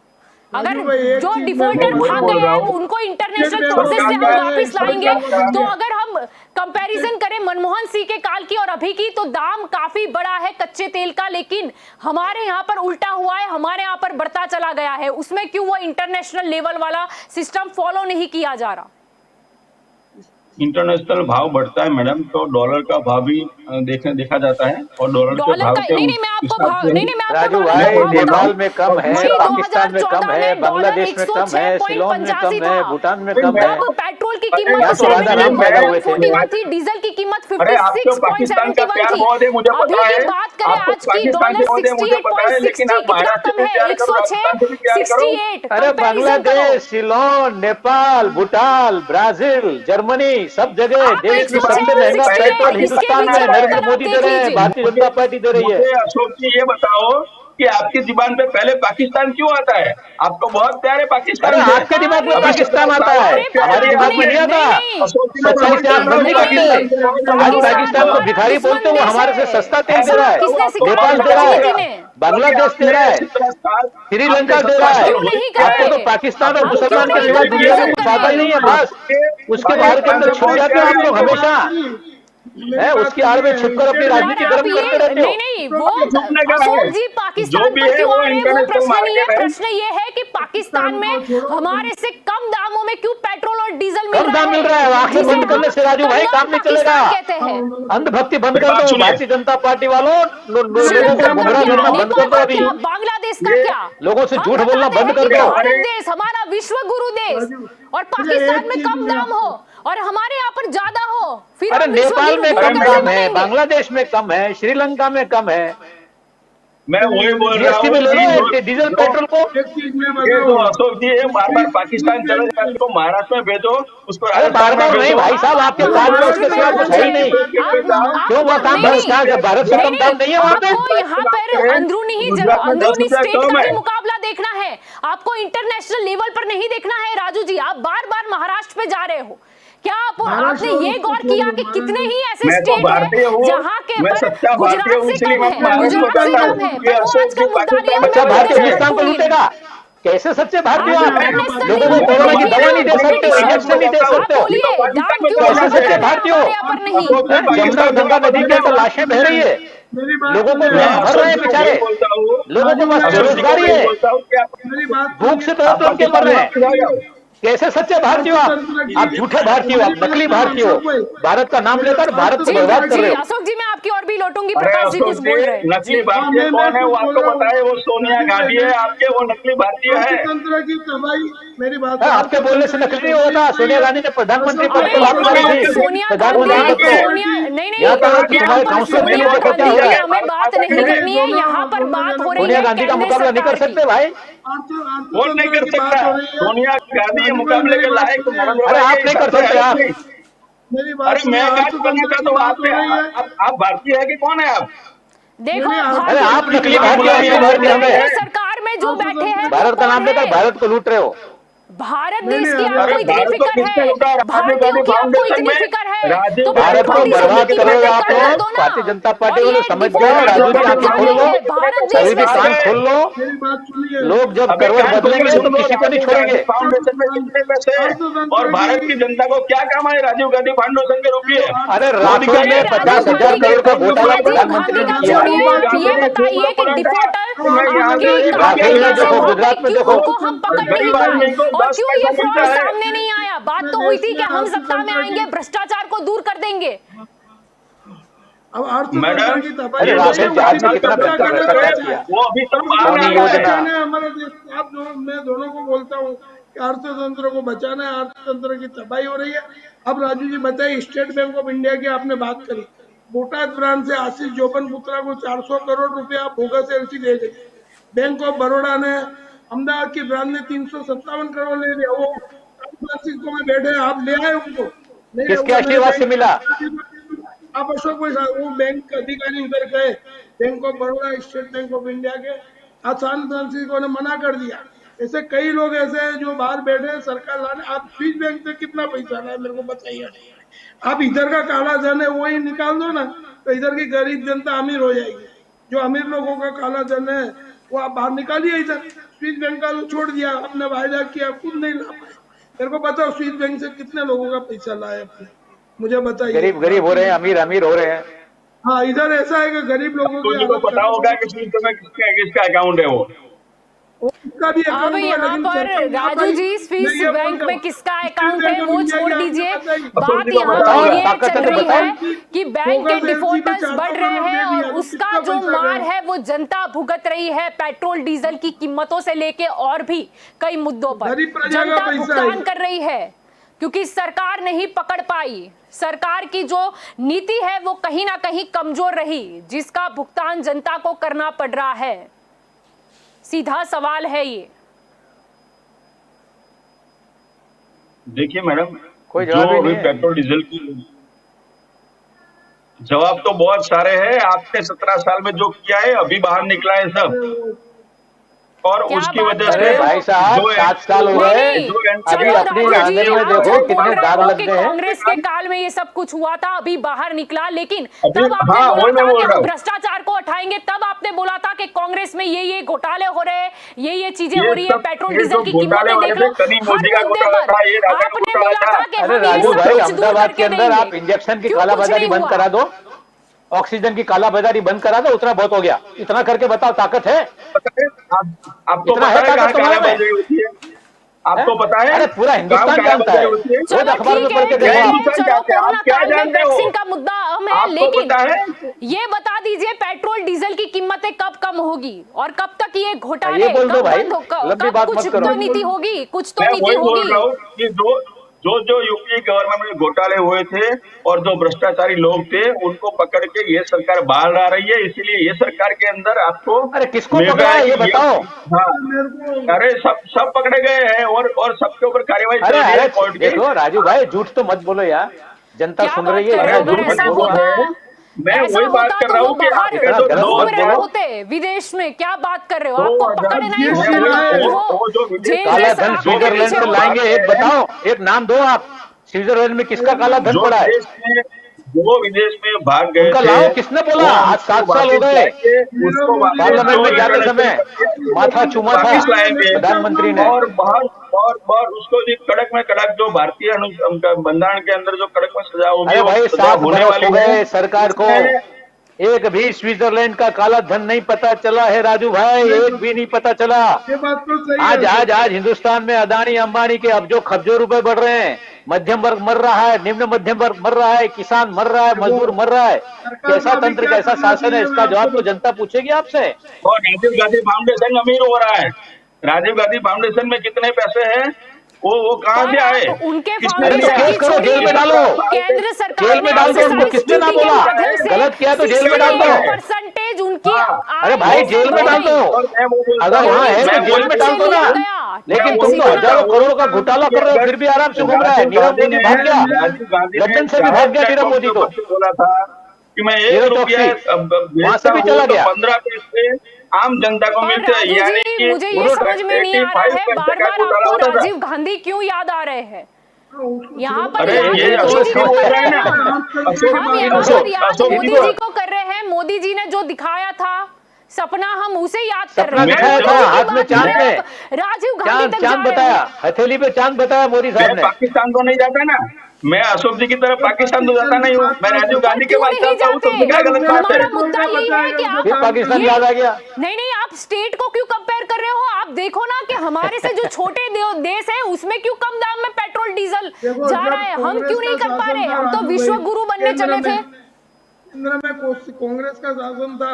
अगर राजू भाई, एक जो चीज मैं डिफॉल्टर वही भाग बोल गए रहा हैं हूँ। उनको इंटरनेशनल स्टेट प्रोसेस से बैंक हम का वापस है, लाएंगे, सरकार तो का है। अगर हम कंपैरिजन करें मनमोहन सिंह के काल की और अभी की, तो दाम काफी बड़ा है कच्चे तेल का, लेकिन हमारे यहाँ पर उल्टा हुआ है, हमारे यहाँ पर बढ़ता चला गया है। उसमें क्यों वो इंटरनेशनल लेवल वाला सिस्टम फॉलो नहीं किया जा रहा? इंटरनेशनल भाव बढ़ता है मैडम, तो डॉलर का भाव भी देखा जाता है, और डॉलर के डॉलर भाव का के नहीं, मैं आपको हिसाब भाव से नहीं, मैं आपको राजू डॉलर का भाई, भाव नेपाल बताऊं। में कम है, मई पाकिस्तान में कम 2014 है, में बांग्लादेश में कम है, सिलोन में कम 106.85 है, था। भूटान में कम है। तब पेट्रोल की अरे कीमत यहाँ तो राजा राम पैदा हुए थे। 71 थी, डीजल की कीमत अरे आपको पाकिस्तान का 56.71 प्यार थी। बहुत है, मुझे अभी पता की है। बात करें आपको आज की, पाकिस्तान से डॉलर बहुत है, मुझे पता है, लेकिन 68.60 आप कितना महाराष्ट्र कम से है? प्यार करो, 106, राजस्थान से भी प्यार करो। 68। अरे कंपैरिजन करो। बांग्लादेश, सिलोन, नेपाल, भूटान, ब्राजील, जर्मनी, सब जगह आप देश में 106 सबसे और महंगा 68 पेट्रोल इसके हिंदुस्तान बीच में का नरेंद्र अंतर मोदी आप दे देख रहे हैं, लीजिए। भारतीय जनता पार्टी दे रही है। मुझे अशोक जी ये बताओ कि आपकी जुबान पे पहले पाकिस्तान क्यों आता है? आपको बहुत प्यार है अरे पाकिस्तान से। आपके दिमाग में अरे, पाकिस्तान आता है, अरे पर हमारे दिमाग में आपने नहीं आता। नहीं, अशोक जी ने सच्चाई से आप बंद नहीं नहीं, करते। आज पाकिस्तान को हमारा भिखारी दुश्मन बोलते हो, देश हमारे से है। सस्ता तेल ऐसा दे रहा है, किसने सिखाया नेपाल दे रहा राजनीति है, में? बांग्लादेश दे रहा है, श्रीलंका दे रहा है। क्यों नहीं कर आपको तो रहे? पाकिस्तान और हम क्यों मुसलमान के नहीं सिवा दुनिया में कंपैरिजन कुछ कर आता ही नहीं रहे? है। बस उसके बाहर के अंदर छुप जाते हो आप लोग हमेशा, है उसकी आड़ में छुपकर अपनी राजनीति पर गर्म आप करते रहते हो। नहीं नहीं, वो झुकने का अशोक है। जी जो पाकिस्तान भी पर है क्यों वो आ रहे हैं वो इंटरनेशनल प्रश्न नहीं है। मार्केट है। प्रश्न ये है कि पाकिस्तान में हमारे से कम दामों में क्यों पेट्रोल और डीजल मिल कम रहा है? दाम मिल रहा है, आंखें जिसे बंद करने हम से राजू भाई काम नहीं चलेगा। पाकिस्तान कहते हैं। अंधभक्ति बंद कर बात दो, सुनिए। भारतीय जनता पार्टी वालों, लोगों को श्रीलंका का गुमराह क्या, करना बंद नेपाल कर दो का अभी, क्या, बांग्लादेश का क्या? लोगों से हम झूठ बोलना बताते बंद हैं कर कि दो। भारत देश हमारा विश्व गुरु देश और पाकिस्तान में कम दाम हो और हमारे यहाँ पर ज्यादा हो, फिर अरे हम विश्व नेपाल में गुरु कम कैसे दाम है, बनेंगे? बांग्लादेश में कम है, श्रीलंका में कम है। मैं वही बोल रहा जीएसटी में हूँ ले कि लो डीजल पेट्रोल को। एक चीज मैं ये जो बताऊं, अशोक जी है बार बार पाकिस्तान चले जाते हैं, तो महाराष्ट्र में भेजो, उसको अरे बार राजस्थान में बार नहीं भेजो। भाई साहब, आपके काल में उसके सिवा कुछ है ही नहीं। क्यों वहाँ काम भारत से कम दाम नहीं है वहाँ पे? आपको यहाँ पर अंदरूनी स्टेट का ही मुकाबला देखना है, आपको इंटरनेशनल लेवल पर नहीं देखना है। राजू जी, आप बार बार महाराष्ट्र पे जा रहे हो, क्या आपने ये गौर किया कि कितने ही ऐसे मैं तो स्टेट भारतीय हैं हूँ, जहाँ के मैं पर सच्चा भारतीय गुजरात हूँ, से इसलिए कम मैं है, महाराष्ट्र गुजरात से बताता कम हूँ है, कि पर वो अशोक आज का जी मुद्दा नहीं है। पाकिस्तान अच्छा, मैं भारतीय मुद्दे से हिंदुस्तान को हटूंगी नहीं। लूटेगा? कैसे सच्चे भारतीय हो आप? इंटरनेशनल लोगों लेवल को पर कोरोना की देखिए दवा ना, नहीं दे सकते हो, इंजेक्शन नहीं दे आप सकते हो, बोलिए दाम क्यों कैसे बढ़ सच्चे रहे हैं भारतीय हो? हमारे यहाँ पर नहीं? जमुना और गंगा नदी के अंदर लाशें बह रही है, मेरी बात लोगों को सुनिए। पेट भर रहे हैं बेचारे, बोलता हूँ, लोगों को बस अशोक जी को बेरोजगारी है, बोलता हूँ कि आप मेरी बात भूख से सुनिए। तड़प के मर रहे हैं। पाकिस्तान में जाओ। कैसे सच्चे भारतीय हो आप झूठे भारतीय हो, आप नकली भारतीय हो, भारत का नाम लेकर भारत को जी बर्बाद कर जी, रहे हो। अशोक जी मैं आपकी और भी लौटूंगी। अरे प्रकाश जी अशोक कुछ बोल रहे हैं। नकली भारतीय कौन है वो आपको पता है? वो सोनिया गांधी है आपके, वो नकली भारतीय है। अर्थतंत्र की तबाही, मेरी बात हाँ, आपके बोलने से नकली नहीं होता। सोनिया गांधी ने प्रधानमंत्री पद अरे पर लात मारी हमारे थी, सोनिया प्रधानमंत्री गांधी, पद पे। सोनिया नहीं यहाँ नहीं, पर तुम्हारे काउंसिलर सोनिया मिलने को क्या गांधी हो रहा की है? हमें बात नहीं करनी है, यहाँ पर बात हो रही सोनिया है गांधी का केंद्र मुकाबला नहीं कर सरकार की। सकते भाई। कौन नहीं कर सकता? सोनिया गांधी के मुकाबले के लायक नरेंद्र अरे मोदी आप के नहीं कर हिसाब से सकते है आप। नहीं। मेरी बात अरे मैं सुनिए। बात करना चाहता हूँ आप भारतीय है कि कौन है आप? देखो अरे आप नकली भारतीय हो, ये भारतीय हमें केंद्र सरकार में जो बैठे हैं वो भारत का नाम कौन लेकर है? भारत को लूट रहे हो। भारत देश की नहीं, आपको अरे इतनी भारत को फिक्र किसने है, लूटा? राजीव भारतीयों गांधी की आपको फाउंडेशन इतनी में फिक्र है राजीव तो भारत को पेट्रोल डीजल बर्बाद की कर रहे हो कीमत आप कम कर लोग। दो ना। भारतीय जनता और पार्टी ये वाले समझ डिफॉल्ट गए। राजू जी का आंखें क्या खोल लो, है? भारत देश अभी भी में कान खोल लो। मेरी बात सुनिए। लोग जब अबे करवट कान खोल के बदलेंगे सुन तो लो, किसी को नहीं राजीव गांधी छोड़ेंगे। फाउंडेशन में कितने पैसे हैं? और भारत की जनता को क्या काम है राजीव गांधी फाउंडेशन के? रुकिए, अरे मोदी लाखों का में अरे 50,000 करोड़ का घोटाला राजीव प्रधानमंत्री गांधी ने का किया। छोड़िए, आप ये बताइए कि डिफॉल्टर मैं यहाँ आपके से काफी राफेल में कैसे देखो, हो गए, गुजरात में क्यों देखो। उनको हम पकड़ नहीं गरीब आदमी को पाए और 10 क्यों ये पैसा फ्रॉड मिलता है। सामने नहीं आया? बात तो हुई थी कि हम सत्ता में आएंगे, भ्रष्टाचार को दूर कर देंगे। अब मैडम, की तबाही अरे राफेल जहाज में कितना भ्रष्टाचार किया। वो अभी तक बाहर कौन नहीं योजना? आया है। हमारे देश आप मैं दोनों को बोलता हूँ कि अर्थतंत्र को बचाना है, अर्थतंत्र की तबाही हो रही है। अब राजू जी बताइए, स्टेट बैंक ऑफ इंडिया की आपने बात करी, बोटाद ब्रांच से आशीष जोबन पुत्रा को 400 करोड़ रुपया बोगस एलसी दे गई। बैंक ऑफ बड़ौदा ने अहमदाबाद की ब्रांच ने 357 करोड़ ले लिया। वो फ्रांसिस्को में बैठे हैं, आप ले आए उनको, नहीं, किसके वो आशीर्वाद से मिला? आप अशोक भाई साहब, वो बैंक अधिकारी उधर गए, bank of Baroda, state bank of India के, आज सैन फ्रांसिस्को ने मना कर दिया। ऐसे कई लोग ऐसे हैं जो बाहर बैठे हैं सरकार लाने। आप स्विस बैंक से कितना पैसा लाए मेरे को बताइए। आप इधर का काला धन है वही निकाल दो ना, तो इधर की गरीब जनता अमीर हो जाएगी। जो अमीर लोगों का काला धन है वो आप बाहर निकालिए। इधर स्विस बैंक का तो छोड़ दिया, आपने वायदा किया, खुद नहीं ला पाए। मेरे को बताओ स्विस बैंक से कितने लोगों का पैसा लाए अपने, मुझे बताइए। गरीब गरीब हो रहे हैं, अमीर अमीर हो रहे हैं। हाँ, इधर ऐसा है कि गरीब लोगों की तुझको हालत पता होगा कि स्विस में किसका अकाउंट है वो। उसका भी अब अकाउंट होगा, यहाँ लेकिन पर सरकार ना राजू भाई, जी मैं स्विस ये बैंक बोलता में हूँ, किसका स्विस अकाउंट है बैंक ऑफ वो इंडिया छोड़ की आपको दीजिए। बताइए। बात जी को यहाँ बताओ, पर ये ताकत है चल तो रही बताओ। है कि बैंक के फोकस डिफॉल्टर्स एलसी बढ़ पे रहे 400 हैं करोड़ और दे दिया, तो उसका कितना जो पैसा मार गया? है वो जनता भुगत रही है, पेट्रोल डीजल की कीमतों से लेके और भी कई मुद्दों पर गरीब प्रजा का जनता पैसा भुगतान है। कर रही है, क्योंकि सरकार नहीं पकड़ पाई। सरकार की जो नीति है वो कहीं ना कहीं कमजोर रही, जिसका भुगतान जनता को करना पड़ रहा है। सीधा सवाल है ये। देखिए मैडम, कोई जो जवाब ही अभी नहीं है। पेट्रोल डीजल की जवाब तो बहुत सारे हैं। आपने 17 साल में जो किया है अभी बाहर निकला है सब, और क्या उसकी बात वजह कर से रहे अरे हो? भाई साहब, जो 7 साल हो नहीं, गए, जो अभी चलो अपनी राजू जी, आंगन में आप देखो जो बोल कितने रहे दाग हो लग कि गए हैं। कांग्रेस के काल में ये सब कुछ हुआ था, अभी बाहर निकला, लेकिन अभी तब आपने हाँ, बोला वही मैं था बोल कि रहा हम हूँ। भ्रष्टाचार को हटाएंगे, तब आपने बोला था कि कांग्रेस में ये घोटाले हो रहे हैं, ये चीजें ये हो रही है, सब पेट्रोल ये डीजल जो की घोटाले कीमतें वाले देख थे, लो। कभी हर मोदी का मुद्दे घोटाला पर था, ये राजा का आपने घोटाला बोला था। था कि अरे हम ये राजू सब भाई, कुछ दूर अहमदाबाद के करके अंदर आप देंगे। इंजेक्शन की क्यों कुछ कालाबाजारी नहीं बंद हुआ? करा दो, ऑक्सीजन की कालाबाजारी बंद करा दो, उतना बहुत हो गया। इतना करके बताओ, ताकत है? पता है आपको इतना पता है है कहाँ ताकत तुम्हारे में? कालाबाजारी होती है? हैं? आपको पता है अरे पूरा कहाँ हिंदुस्तान जानता है, कालाबाजारी होती है? रोज चलो अखबार में ठीक पढ़ है, के ठीक देखो है, आप। हिंदुस्तान चलो जानते हैं, कोरोना आप क्या काल में जानते हो? वैक्सीन का मुद्दा अहम है, आपको लेकिन पता है? ये बता दीजिए पेट्रोल डीजल की कीमतें कब कम होगी और कब तक ये घोटाले ये बोल दो कब भाई, बंद हो- लंबी कब बात कुछ मत करो। तो नीति होगी, कुछ तो मैं नीति वही बोल होगी। रहा हूँ कि जो यूपी गवर्नमेंट में घोटाले हुए थे और जो भ्रष्टाचारी लोग थे उनको पकड़ के ये सरकार बाहर आ रही है। इसीलिए ये सरकार के अंदर आपको अरे किसको मिल पकड़ा रहा है ये कि बताओ। हाँ, मेरे को अरे सब पकड़े गए हैं और सबके ऊपर कार्रवाई चल अरे रही अरे है कोर्ट की। देखो राजू भाई, झूठ तो मत बोलो यार, जनता क्या सुन बात रही है, कर रहे इतना हो? अगर झूठ मत ऐसा बोलो। होता, मैं ऐसा वही बात होता कर तो रहा वो हूँ कि बाहर इतना आपके गलत घूम मत रहे बोलो। होते विदेश में। क्या बात कर रहे हो? तो आपको अगर पकड़ना ही ये होता बोल रहा है, वो जो विदेश जेल काला जैसा धन आपके स्विट्जरलैंड पीछे से होता। लाएंगे, एक बताओ, एक नाम दो आप, स्विट्जरलैंड में किसका काला धन पड़ा है? जो विदेश में भाग गए उनका थे, लाओ, किसने बोला? वो आज हमको 7 साल हो वापिस गए। लाएंगे, उसको वापिस पार्लियामेंट में जो जाते कलेक्शन समय करके माथा चूमा था वापिस लाएंगे प्रधानमंत्री ने। और बहुत उसको भी कड़क में कड़क जो भारतीय बंधारण के अंदर जो कड़क में सजा होगी अरे वो भाई, सजा 7 होने बरस वाली हो है। गए सरकार को, उसमें एक भी स्विट्जरलैंड का काला धन नहीं पता चला है राजू भाई, एक भी नहीं पता चला। ये बात तो सही आज है। आज आज हिंदुस्तान में अदानी अंबानी के अब्जो खबजो रुपए बढ़ रहे हैं, मध्यम वर्ग मर रहा है, निम्न मध्यम वर्ग मर रहा है, किसान मर रहा है, मजदूर मर रहा है। सरकार कैसा को अभी तंत्र, क्या कैसा करना शासन है, चाहिए, इसका मैं जवाब आपको तो जनता पूछेगी आपसे। और राजीव गांधी फाउंडेशन अमीर हो रहा है। राजीव गांधी फाउंडेशन में कितने पैसे हैं? वो कहाँ और से आए? आप उनके किसने अरे तो फाउंडेशन दिया? केस की करो, जेल में छोड़िए, डालो, केंद्र सरकार जेल में ने डाल दो उनको, एक्साइज किसने ना ड्यूटी के बोला? माध्यम से गलत किया तो जेल में डाल दो। 61% उनकी हाँ। अरे भाई, आय जेल में डाल दो, और मैं वो बोलता अगर हूँ, वहाँ है मैं तो जेल में डाल दो ना। लिया गया। लेकिन मैं तुम तो बोलता हजारों हूँ करोड़ों का घोटाला कर रहे हो, फिर भी आराम से घूम रहा है। नीरव मोदी भाग गया, राजीव गांधी ने लंदन से भी भाग गया नीरव मोदी तो। बोला था कि मैं नीरव 1 रुपया चौकसी वहां से भी चला गया। 15 पैसे आम जनता को और मिलते हैं, राजू यानी जी, कि मुझे ये समझ में नहीं आ रहा है, 85% बार का बार घोटाला आपको होता था। राजीव गांधी क्यों याद आ रहे हैं? यहाँ पर अरे याद ये मोदी अशोक जी जी को बोल कर रहे रहे हैं हैं ना, हम अशोक हम जी यहाँ अशोक पर याद अशोक मोदी जी जी को कर रहे हैं। मोदी जी ने जो दिखाया था सपना, हम उसे याद कर सपना रहे हैं। दिखाया मोदी था, जी की हाथ में बात चांद कर रहे में, हैं, राजीव गांधी चांद तक जा चांद रहे बताया, हैं। हथेली पे चांद बताया मोदी मैं साहब ने। पाकिस्तान तो नहीं जाता ना, मैं अशोक जी की तरह पाकिस्तान तो जाता नहीं हूँ, मैं राजीव पर गांधी के क्यों पास नहीं जाता हूँ, तो जाते? क्या गलत बात है? हमारा मुद्दा यही है कि आप फिर पाकिस्तान ये- याद आ गया। नहीं, आप स्टेट को क्यों कंपेयर कर रहे हो? आप देखो ना कि हमारे से जो छोटे देश है उसमें क्यों कम दाम में पेट्रोल डीजल देखो, जा जब रहा है, हम कांग्रेस क्यों नहीं का कर पा शासन रहे? था, हम तो राजू विश्व भाई, गुरु बनने केंद्र चले में- थे। केंद्र में कांग्रेस का शासन था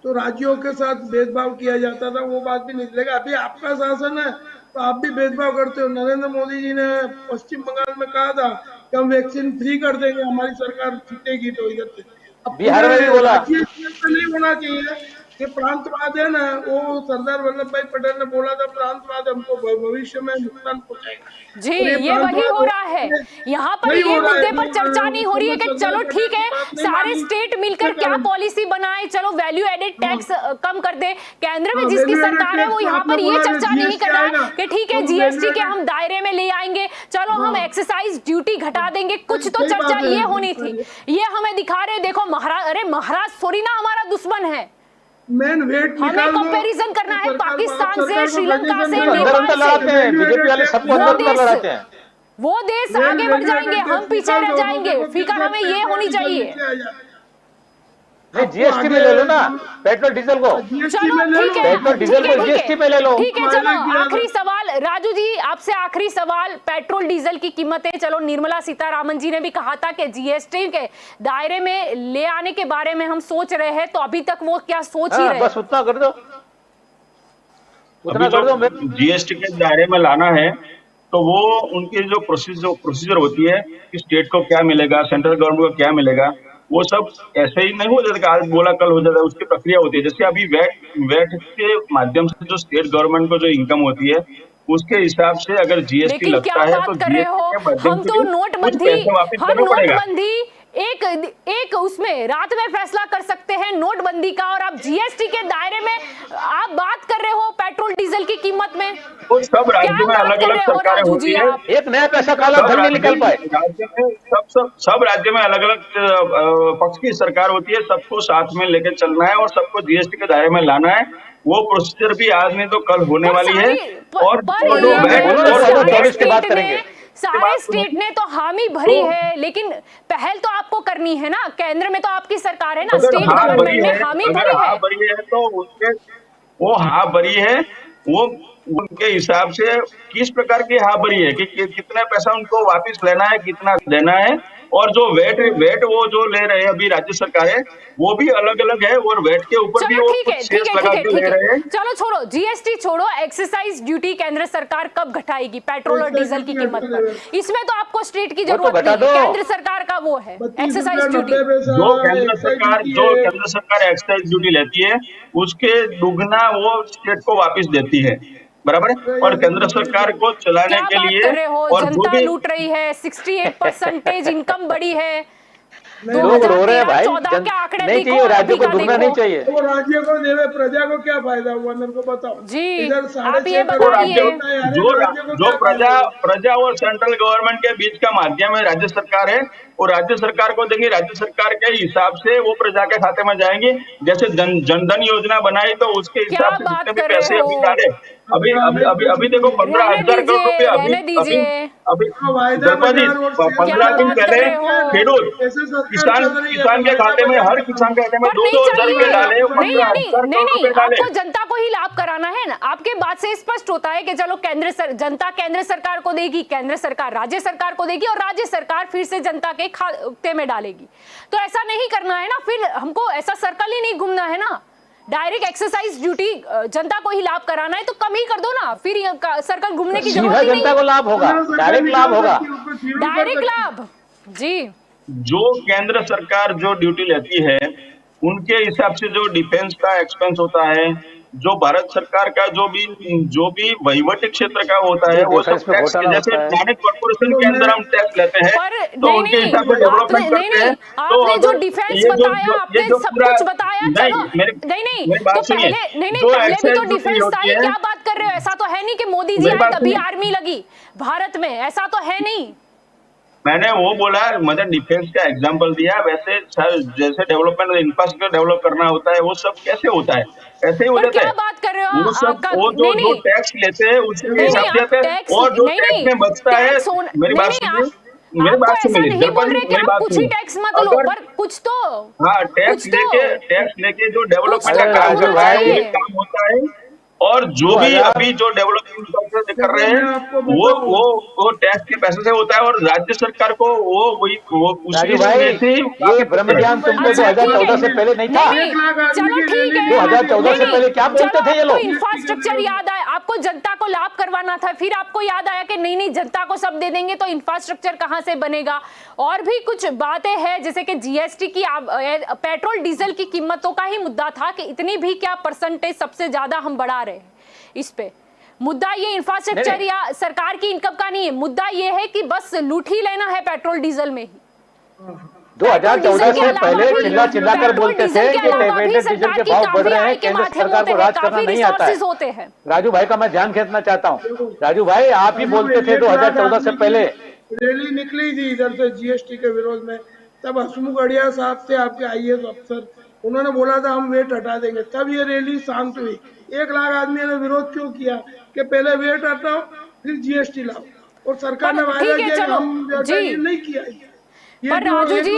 तो राज्यों के साथ भेदभाव किया जाता था, वो बात भी नहीं चलेगा। अभी आपका शासन है तो आप भी भेदभाव करते हो। नरेंद्र मोदी जी ने पश्चिम बंगाल में कहा था कि हम वैक्सीन फ्री कर देंगे, हमारी सरकार जीतेगी तो इधर से। अब बिहार में भी पूरे बोला। राज्य स्तर पे नहीं होना चाहिए, ये प्रांतवाद है ना, वो सरदार वल्लभ भाई पटेल ने बोला था, प्रांतवाद हमको भविष्य में नुकसान पहुंचाएगा। जी, और ये वही प्रांतवाद हो रहा है। यहाँ पर वही ये हो रहा है। मुद्दे पर चर्चा नहीं हो रही है कि चलो ठीक है नहीं सारे मानी। स्टेट मिलकर क्या पॉलिसी बनाए, चलो वैल्यू एडेड टैक्स कम कर दे। केंद्र में हाँ, जिसकी value added सरकार है वो tax यहाँ आपने पर ये बोला कि चर्चा नहीं GST कर रहा आएगा। है कि ठीक है तो जीएसटी value के हम added- दायरे में ले आएंगे, चलो हम एक्सरसाइज ड्यूटी घटा देंगे, कुछ तो सही बात चर्चा है, ये होनी थी। ये हमें दिखा रहे देखो महाराज, अरे महाराज थोड़ी ना हमारा दुश्मन है, मेन वेट हमें निकाल दो। कंपैरिजन करना है सरकार को- पाकिस्तान से, सरकार को श्रीलंका condition से, करो। अंदर नेपाल अंदर से। लड़ाते हैं, बीजेपी वाले सबको अंदर अंदर लड़ाते हैं। वो देश आगे बढ़ जाएंगे, हम पीछे रह जाएंगे। फिक्र हमें ये होनी चाहिए। नहीं, जीएसटी में ले लो ना पेट्रोल डीजल को। चलो ठीक है, पेट्रोल डीजल को जीएसटी पे ले लो। ठीक है। चलो माइलेज भी आखिरी सवाल राजू जी, आपसे आखिरी सवाल, पेट्रोल डीजल की कीमतें, चलो निर्मला सीतारामन जी ने भी कहा था कि जीएसटी के दायरे में ले आने के बारे में हम सोच रहे हैं, तो अभी तक वो क्या सोच ही रहे? बस उतना कर दो, उतना कर दो। जीएसटी के दायरे में लाना है तो वो उनकी जो प्रोसीजर होती है कि स्टेट को क्या मिलेगा, सेंट्रल गवर्नमेंट को क्या मिलेगा, वो सब ऐसे ही नहीं हो जाता कि आज बोला कल हो जाता है। उसकी प्रक्रिया होती है। जैसे अभी वेट के माध्यम से जो स्टेट गवर्नमेंट को जो इनकम होती है उसके हिसाब से अगर जीएसटी लेकिन लगता क्या है बात तो कर रहे जीएसटी हो, के माध्यम हम से तो भी नोटबंदी, कुछ पैसे वापस हम करना पड़ेगा। नोटबंदी एक उसमें रात में फैसला कर सकते हैं नोटबंदी का, और आप जीएसटी के दायरे में आप बात कर रहे हो पेट्रोल डीजल की कीमत में। तो सब राज्य क्या में बात अलग कर अलग रहे हो सरकारें राजू होती जी है। आप? एक नया पैसा काला सब धन नहीं निकल पाए। राज्य में सब राज्य में अलग अलग पक्ष की सरकार होती है। सबको साथ में लेकर चलना है और सबको जीएसटी के दायरे में लाना है। वो प्रोसीजर भी आज नहीं तो कल होने वाली है। और पर जो ये VAT बोलो, और सारे जो स्टेट की बात करेंगे। सारे स्टेट ने तो हामी भरी है, लेकिन पहल तो आपको करनी है ना, केंद्र में तो आपकी सरकार है ना, अगर स्टेट हाँ गवर्नमेंट भरी ने है, हामी अगर भरी हाँ है। भरी है तो उसके वो हाँ भरी है, वो उनके हिसाब से किस प्रकार की हाँ भरी है कि कितना पैसा उनको वापस लेना है, कितना देना है। और जो वेट वो जो ले रहे हैं अभी राज्य सरकार है वो भी अलग अलग है। और वेट के ऊपर भी चलो वो ठीक कुछ है, ठीक सेस है, लगा ठीक है, के ले ठीक रहे है। हैं। चलो छोड़ो जीएसटी, छोड़ो एक्सरसाइज ड्यूटी केंद्र सरकार कब घटाएगी पेट्रोल और डीजल की कीमत पर? इसमें तो आपको स्टेट की वो तो जरूरत घटा नहीं है, दो। केंद्र सरकार का वो है एक्सरसाइज ड्यूटी। जो केंद्र सरकार एक्साइज ड्यूटी लेती है उसके दुगना वो स्टेट को वापस देती है, बराबर है। और केंद्र सरकार को चलाने क्या के बात लिए कर रहे हो, और जो जनता भी लूट रही है, 68% इनकम बढ़ी है। लोग रो रहे हैं भाई, 2013-14 के आंकड़े नहीं देखो, चाहिए, राज्य अभी को का दुगना देखो। नहीं चाहिए। वो राज्य को देवे, प्रजा को क्या फायदा हुआ मेरे को बताओ। जी, इधर आप ये 6.5 करोड़ बताइए। राज्य होता है, अरे जो राज्य को जो क्या फायदा हुआ? प्रजा और सेंट्रल गवर्नमेंट के बीच का माध्यम है राज्य सरकार है। वो राज्य सरकार को देंगे, राज्य सरकार के हिसाब से वो प्रजा के खाते में जाएंगे। जैसे जनधन योजना बनाई तो उसके क्या हिसाब से बात जितने भी कर रहे पैसे हो? अभी डाले, अभी देखो 15,000 करोड़ रुपए अभी रहने दीजिए। अभी वायदा द्रौपदी बाजार और 15 दिन बात कर पहले रहे हो? खेडूत ऐसे सरकार चल रही है, किसान के खाते में, हर किसान के खाते में पर नहीं 2,000 रुपए डाले, चाहिए, 15,000 करोड़ रुपए डाले। आपको जनता को ही लाभ कराना है ना। आपके बात से स्पष्ट होता है कि चलो जनता केंद्र सरकार को देगी, केंद्र सरकार राज्य सरकार को देगी, और राज्य सरकार फिर से जनता के खाते में डालेगी। तो ऐसा नहीं करना है ना, फिर हमको ऐसा सर्कल ही नहीं घूमना है ना। डायरेक्ट एक्सरसाइज ड्यूटी जनता को ही लाभ कराना है तो कम ही कर दो ना, फिर सर्कल घूमने की सीधा जरूरत ही जनता को नहीं। लाभ होगा, डायरेक्ट लाभ होगा। डायरेक्ट लाभ जी। जो केंद्र सरकार जो ड्यूटी लेती है उनके हिसाब से जो डिफेंस का एक्सपेंस होता है, जो भारत सरकार का जो भी वहीवटी क्षेत्र का होता है वो सब टैक्स, जैसे प्लानिंग कॉर्पोरेशन के अंदर हम टैक्स लेते हैं पर तो उनके हिसाब से डेवलपमेंट करते हैं। तो आपने जो अगर डिफेंस ये बताया, आपने ये जो सब पूरा- कुछ बताया, चलो मेरी तो बात सुनिए। पहले जो पहले भी तो एक्साइज ड्यूटी डिफेंस था होती ही, है, क्या बात कर रहे हो? ऐसा तो है नहीं कि मोदी जी मेरी आए बात तभी सुनिए। आर्मी लगी भारत में, ऐसा तो है नहीं। मैंने वो बोला, मतलब डिफेंस का एग्जांपल दिया। वैसे जैसे डेवलपमेंट इंफ्रास्ट्रक्चर डेवलप करना होता है वो सब कैसे होता है, ऐसे ही हो पर जाता क्या है। बात कर रहे हो वो सब आपका? वो जो नहीं, टैक्स लेते हैं उसके नहीं, हिसाब से आप देते हैं। टैक्स और जो नहीं, टैक्स में बचता है, मेरी बात सुनिए, मेरी बात ऐसा सुनिए, नहीं बोल रहे कि मेरी आप बात कुछ ही सुनिए। टैक्स मत लो, अगर पर कुछ तो हाँ टैक्स लेके जो डेवलपमेंट का तो काम होना होता है चाहिए। वो काम होता है। और जो भी अभी जो डेवलपमेंट कर रहे हैं वो टैक्स के पैसे से होता है। और राज्य सरकार को वो राजू भाई, ये ब्रह्म ज्ञान तुमको अच्छा, 2014 से पहले नहीं था। चलो ठीक है, 2014 से पहले क्या बोलते थे ये लोग? इंफ्रास्ट्रक्चर याद आया आपको, जनता को लाभ करवाना था, फिर आपको याद आया कि नहीं जनता को सब दे देंगे तो इंफ्रास्ट्रक्चर कहां से बनेगा। और भी कुछ बातें हैं, जैसे कि जीएसटी की, पेट्रोल डीजल की कीमतों का ही मुद्दा था कि इतनी भी क्या परसेंटेज सबसे ज्यादा हम बढ़ा रहे हैं। इस पे मुद्दा ये इंफ्रास्ट्रक्चर या सरकार की इनकम का नहीं है, मुद्दा ये है कि बस लूट ही लेना है पेट्रोल डीजल में ही। 2014 से पहले चिल्ला चिल्ला कर बोलते थे कि पेट्रोल डीजल के भाव बढ़ रहे हैं, केंद्र सरकार को राज करना नहीं आता है। राजू भाई का मैं ध्यान खींचना चाहता हूँ। राजू भाई, आप ही बोलते थे 2014 से पहले रैली निकली थी इधर से जीएसटी के विरोध में, तब हसमुख अढ़िया साहब थे आपके आईएएस अफसर, उन्होंने बोला था हम वेट हटा देंगे, तब ये रैली शांत हुई। 1 लाख आदमी ने विरोध क्यों किया कि पहले वेट हटाओ फिर जीएसटी लाओ, और सरकार ने वादा किया कि हम नहीं किया। पर राजू जी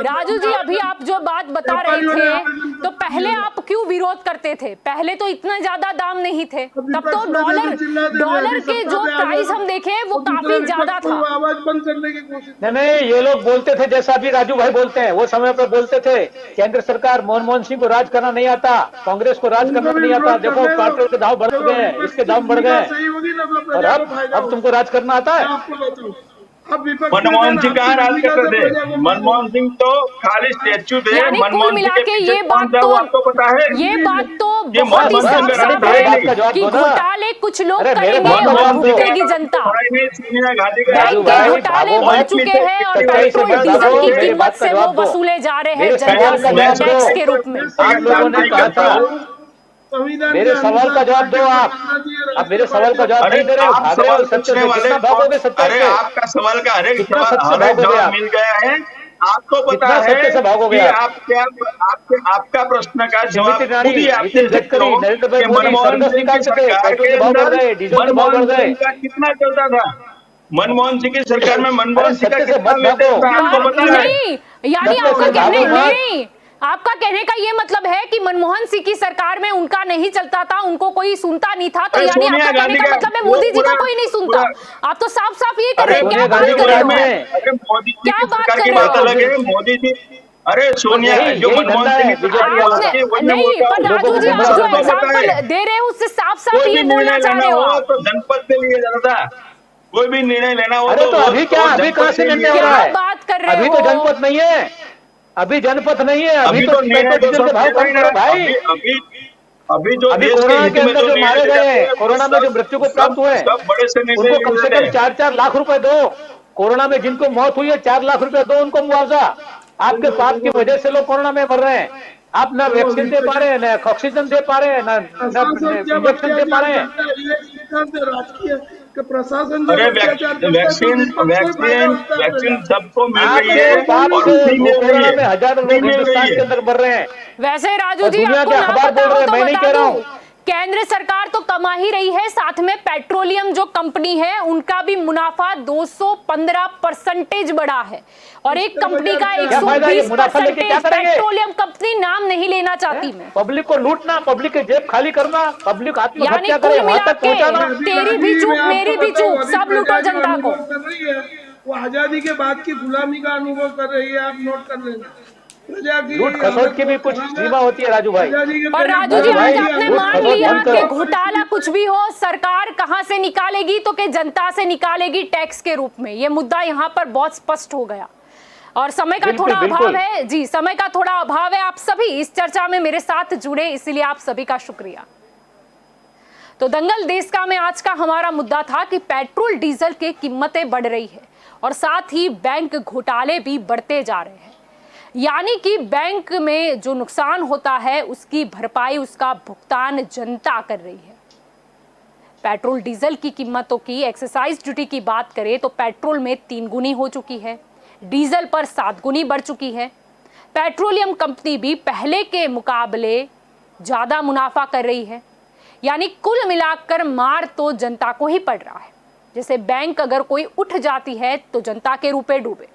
राजू जी अभी आप जो बात बता रहे थे, तो पहले आप क्यों विरोध करते थे? पहले तो इतना ज्यादा दाम नहीं थे, तब तो डॉलर के जो प्राइस हम देखे वो काफी ज्यादा था। आवाज बंद करने की कोशिश नहीं, ये लोग बोलते थे जैसा अभी राजू भाई बोलते हैं, वो समय पर बोलते थे केंद्र सरकार मनमोहन सिंह को राज करना नहीं आता, कांग्रेस को राज करना नहीं आता। देखो पेट्रोल के दाम बढ़ गए, इसके दाम बढ़ गए, और अब तुमको राज करना आता है। मनमोहन सिंह कहाँ राज करते थे? मनमोहन सिंह तो खाली स्टैच्यू थे। कुल मिला के ये बात तो आपको पता है, ये बात तो बहुत ही साफ साफ है कि घोटाले कुछ लोग करेंगे और भुगतेगी जनता। बैंक के घोटाले बढ़ चुके हैं और पेट्रोल डीजल की कीमत से वो वसूले जा रहे हैं जनता से टैक्स के रूप में। आप लोगों ने कहा था, मेरे सवाल का जवाब दो। आप मेरे सवाल का जवाब नहीं दे रहे हो, भाग रहे हो सत्य से। कितना भागोगे सत्य से? आपका सवाल का हर एक कितना सत्य से भागोगे आप? मिल गया है आपको, पता है सत्य से भागोगे आप क्या? आपका प्रश्न का जवाब खुद ही आप दे सकते हो कि मनमोहन सिंह की सरकार के अंदर मनमोहन सिंह का कितना चलता था। मनमोहन सिंह की सरकार में मनमोहन सिंह का कितना आपको पता है? यानी आपका कहने का ये मतलब है कि मनमोहन सिंह की सरकार में उनका नहीं चलता था, उनको कोई सुनता नहीं था, तो यानी आपका कहने का मतलब है मोदी जी का कोई नहीं सुनता। आप तो साफ साफ ये कर रहे हैं। क्या बात कर रहे हो? क्या बात कर रहे हो? मोदी जी, अरे सोनिया जो मनमोहन सिंह नहीं, पर राजू जी आप जो एग्जाम्पल दे रहे हो उससे साफ साफ ये बोलना चाह रहे हो तो जनपद से लिए जाता था, कोई भी निर्णय लेना हो तो अभी क्या, अभी कहाँ से निर्णय हो रहा है? बात कर रहे हो? अभी तो जनपद नहीं है, अभी जनपद नहीं है, अभी तो निर्णय डीजल के भाव कम करो भाई। अभी जो कोरोना के अंदर जो मारे गए, कोरोना में जो मृत्यु को प्राप्त हुए, उनको कम से कम 4-4 लाख रुपए दो। कोरोना में जिनको मौत हुई है 4 लाख रुपए दो उनको मुआवजा। आपके पाप की वजह से लोग कोरोना में मर रहे हैं। आप ना वैक्सीन दे पा रहे हैं, ना ऑक्सीजन दे पा रहे हैं, ना इंजेक्शन दे पा रहे हैं। प्रशासन वैक्सीन सबको मिल रही है, कोरोना में हजारों लोग हिंदुस्तान के अंदर मर रहे हैं। वैसे राजू जी दुनिया के अखबार बोल रहे हैं, मैं नहीं कह रहा हूँ। केंद्र सरकार तो कमा ही रही है, साथ में पेट्रोलियम जो कंपनी है उनका भी मुनाफा 215% बढ़ा है, और एक कंपनी का 120% पेट्रोलियम कंपनी नाम नहीं लेना चाहती मैं। पब्लिक को लूटना, पब्लिक की जेब खाली करना, पब्लिक आत्महत्या करे, वहां तक पहुंचाना। तेरी भी चूक मेरी भी चूक, सब लूटो जनता को। वो आजादी के बाद की गुलामी का अनुभव कर रही है, आप नोट कर लेना। लूट खसोट की भी कुछ सीमा होती है राजू भाई। पर राजू जी आज आपने मान लिया कि घोटाला कुछ भी हो सरकार कहां से निकालेगी, तो कि जनता से निकालेगी टैक्स के रूप में। ये मुद्दा यहाँ पर बहुत स्पष्ट हो गया, और समय का थोड़ा अभाव है जी, समय का थोड़ा अभाव है। आप सभी इस चर्चा में मेरे साथ जुड़े, इसलिए आप सभी का शुक्रिया। तो दंगल देश का में आज का हमारा मुद्दा था कि पेट्रोल डीजल की कीमतें बढ़ रही है और साथ ही बैंक घोटाले भी बढ़ते जा रहे हैं। यानी कि बैंक में जो नुकसान होता है उसकी भरपाई, उसका भुगतान जनता कर रही है। पेट्रोल डीजल की कीमतों की एक्साइज ड्यूटी की बात करें तो पेट्रोल में 3 गुनी हो चुकी है, डीजल पर 7 गुनी बढ़ चुकी है। पेट्रोलियम कंपनी भी पहले के मुकाबले ज्यादा मुनाफा कर रही है। यानी कुल मिलाकर मार तो जनता को ही पड़ रहा है। जैसे बैंक अगर कोई उठ जाती है तो जनता के रुपए डूबे,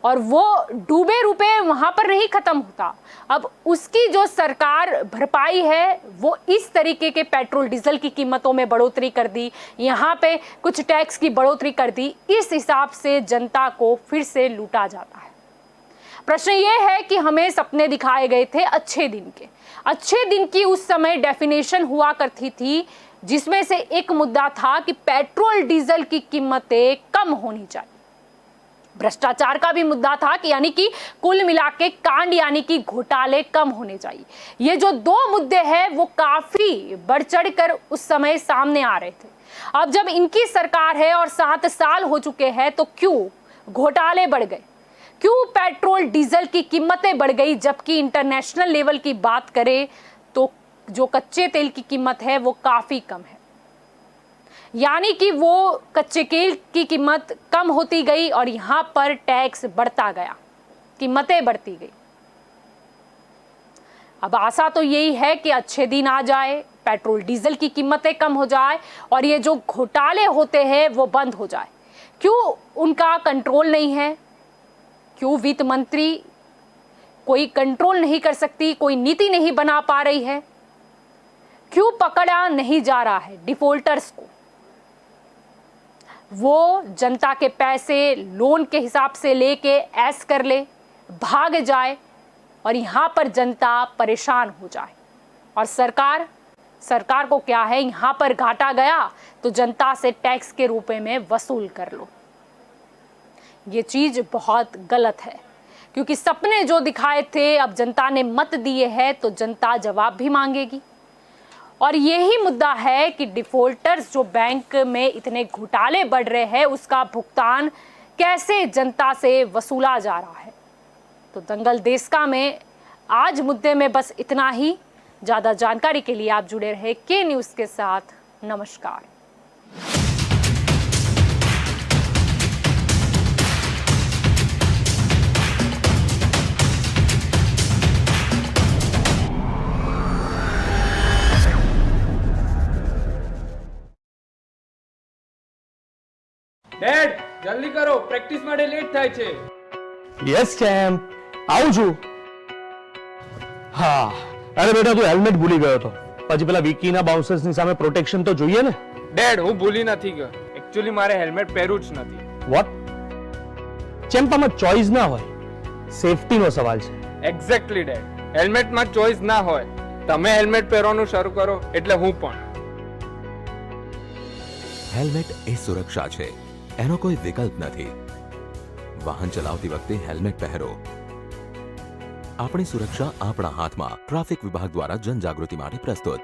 और वो डूबे रुपए वहां पर नहीं खत्म होता। अब उसकी जो सरकार भरपाई है वो इस तरीके के पेट्रोल डीजल की कीमतों में बढ़ोतरी कर दी, यहाँ पे कुछ टैक्स की बढ़ोतरी कर दी। इस हिसाब से जनता को फिर से लूटा जाता है। प्रश्न ये है कि हमें सपने दिखाए गए थे अच्छे दिन के। अच्छे दिन की उस समय डेफिनेशन हुआ करती थी, जिसमें से एक मुद्दा था कि पेट्रोल डीजल की कीमतें कम होनी चाहिए। भ्रष्टाचार का भी मुद्दा था कि यानी कि कुल मिला के कांड यानी कि घोटाले कम होने चाहिए। ये जो दो मुद्दे हैं वो काफी बढ़ चढ़ कर उस समय सामने आ रहे थे। अब जब इनकी सरकार है और 7 साल हो चुके हैं तो क्यों घोटाले बढ़ गए, क्यों पेट्रोल डीजल की कीमतें बढ़ गई, जबकि इंटरनेशनल लेवल की बात करें तो जो कच्चे तेल की कीमत है वो काफी कम है। यानी कि वो कच्चे तेल की कीमत कम होती गई और यहां पर टैक्स बढ़ता गया, कीमतें बढ़ती गई। अब आशा तो यही है कि अच्छे दिन आ जाए, पेट्रोल डीजल की कीमतें कम हो जाए और ये जो घोटाले होते हैं वो बंद हो जाए। क्यों उनका कंट्रोल नहीं है, क्यों वित्त मंत्री कोई कंट्रोल नहीं कर सकती, कोई नीति नहीं बना पा रही है, क्यों पकड़ा नहीं जा रहा है डिफॉल्टर्स को। वो जनता के पैसे लोन के हिसाब से लेके ऐश कर ले, भाग जाए और यहां पर जनता परेशान हो जाए। और सरकार को क्या है, यहां पर घाटा गया तो जनता से टैक्स के रूप में वसूल कर लो। ये चीज बहुत गलत है, क्योंकि सपने जो दिखाए थे अब जनता ने मत दिए हैं तो जनता जवाब भी मांगेगी। और यही मुद्दा है कि डिफॉल्टर्स जो बैंक में इतने घोटाले बढ़ रहे हैं उसका भुगतान कैसे जनता से वसूला जा रहा है। तो दंगल देश का में आज मुद्दे में बस इतना ही। ज्यादा जानकारी के लिए आप जुड़े रहे के न्यूज़ के साथ। नमस्कार। ડેડ જલ્દી કરો, પ્રેક્ટિસ માટે લેટ થાય છે. યસ ચેમ્પ, આવું છું. હા, અરે બેટા તું હેલ્મેટ ભૂલી ગયો હતો. પછી પેલા વિકીના બાઉન્સર્સની સામે પ્રોટેક્શન તો જોઈએ ને. ડેડ હું ભૂલી નથી ગયો, એકચ્યુઅલી મારે હેલ્મેટ પહેરવું જ નથી. વોટ? ચેમ્પ આમાં ચોઇસ ના હોય, સેફટીનો સવાલ છે. એક્ઝેક્ટલી ડેડ, હેલ્મેટમાં ચોઇસ ના હોય. તમે હેલ્મેટ પહેરવાનું શરૂ કરો એટલે હું પણ. હેલ્મેટ એ સુરક્ષા છે, એનો કોઈ વિકલ્પ નથી. વાહન ચલાવતી વખતે હેલ્મેટ પહેરો. આપણી સુરક્ષા આપણા હાથમાં. ટ્રાફિક વિભાગ દ્વારા જનજાગૃતિ માટે પ્રસ્તુત.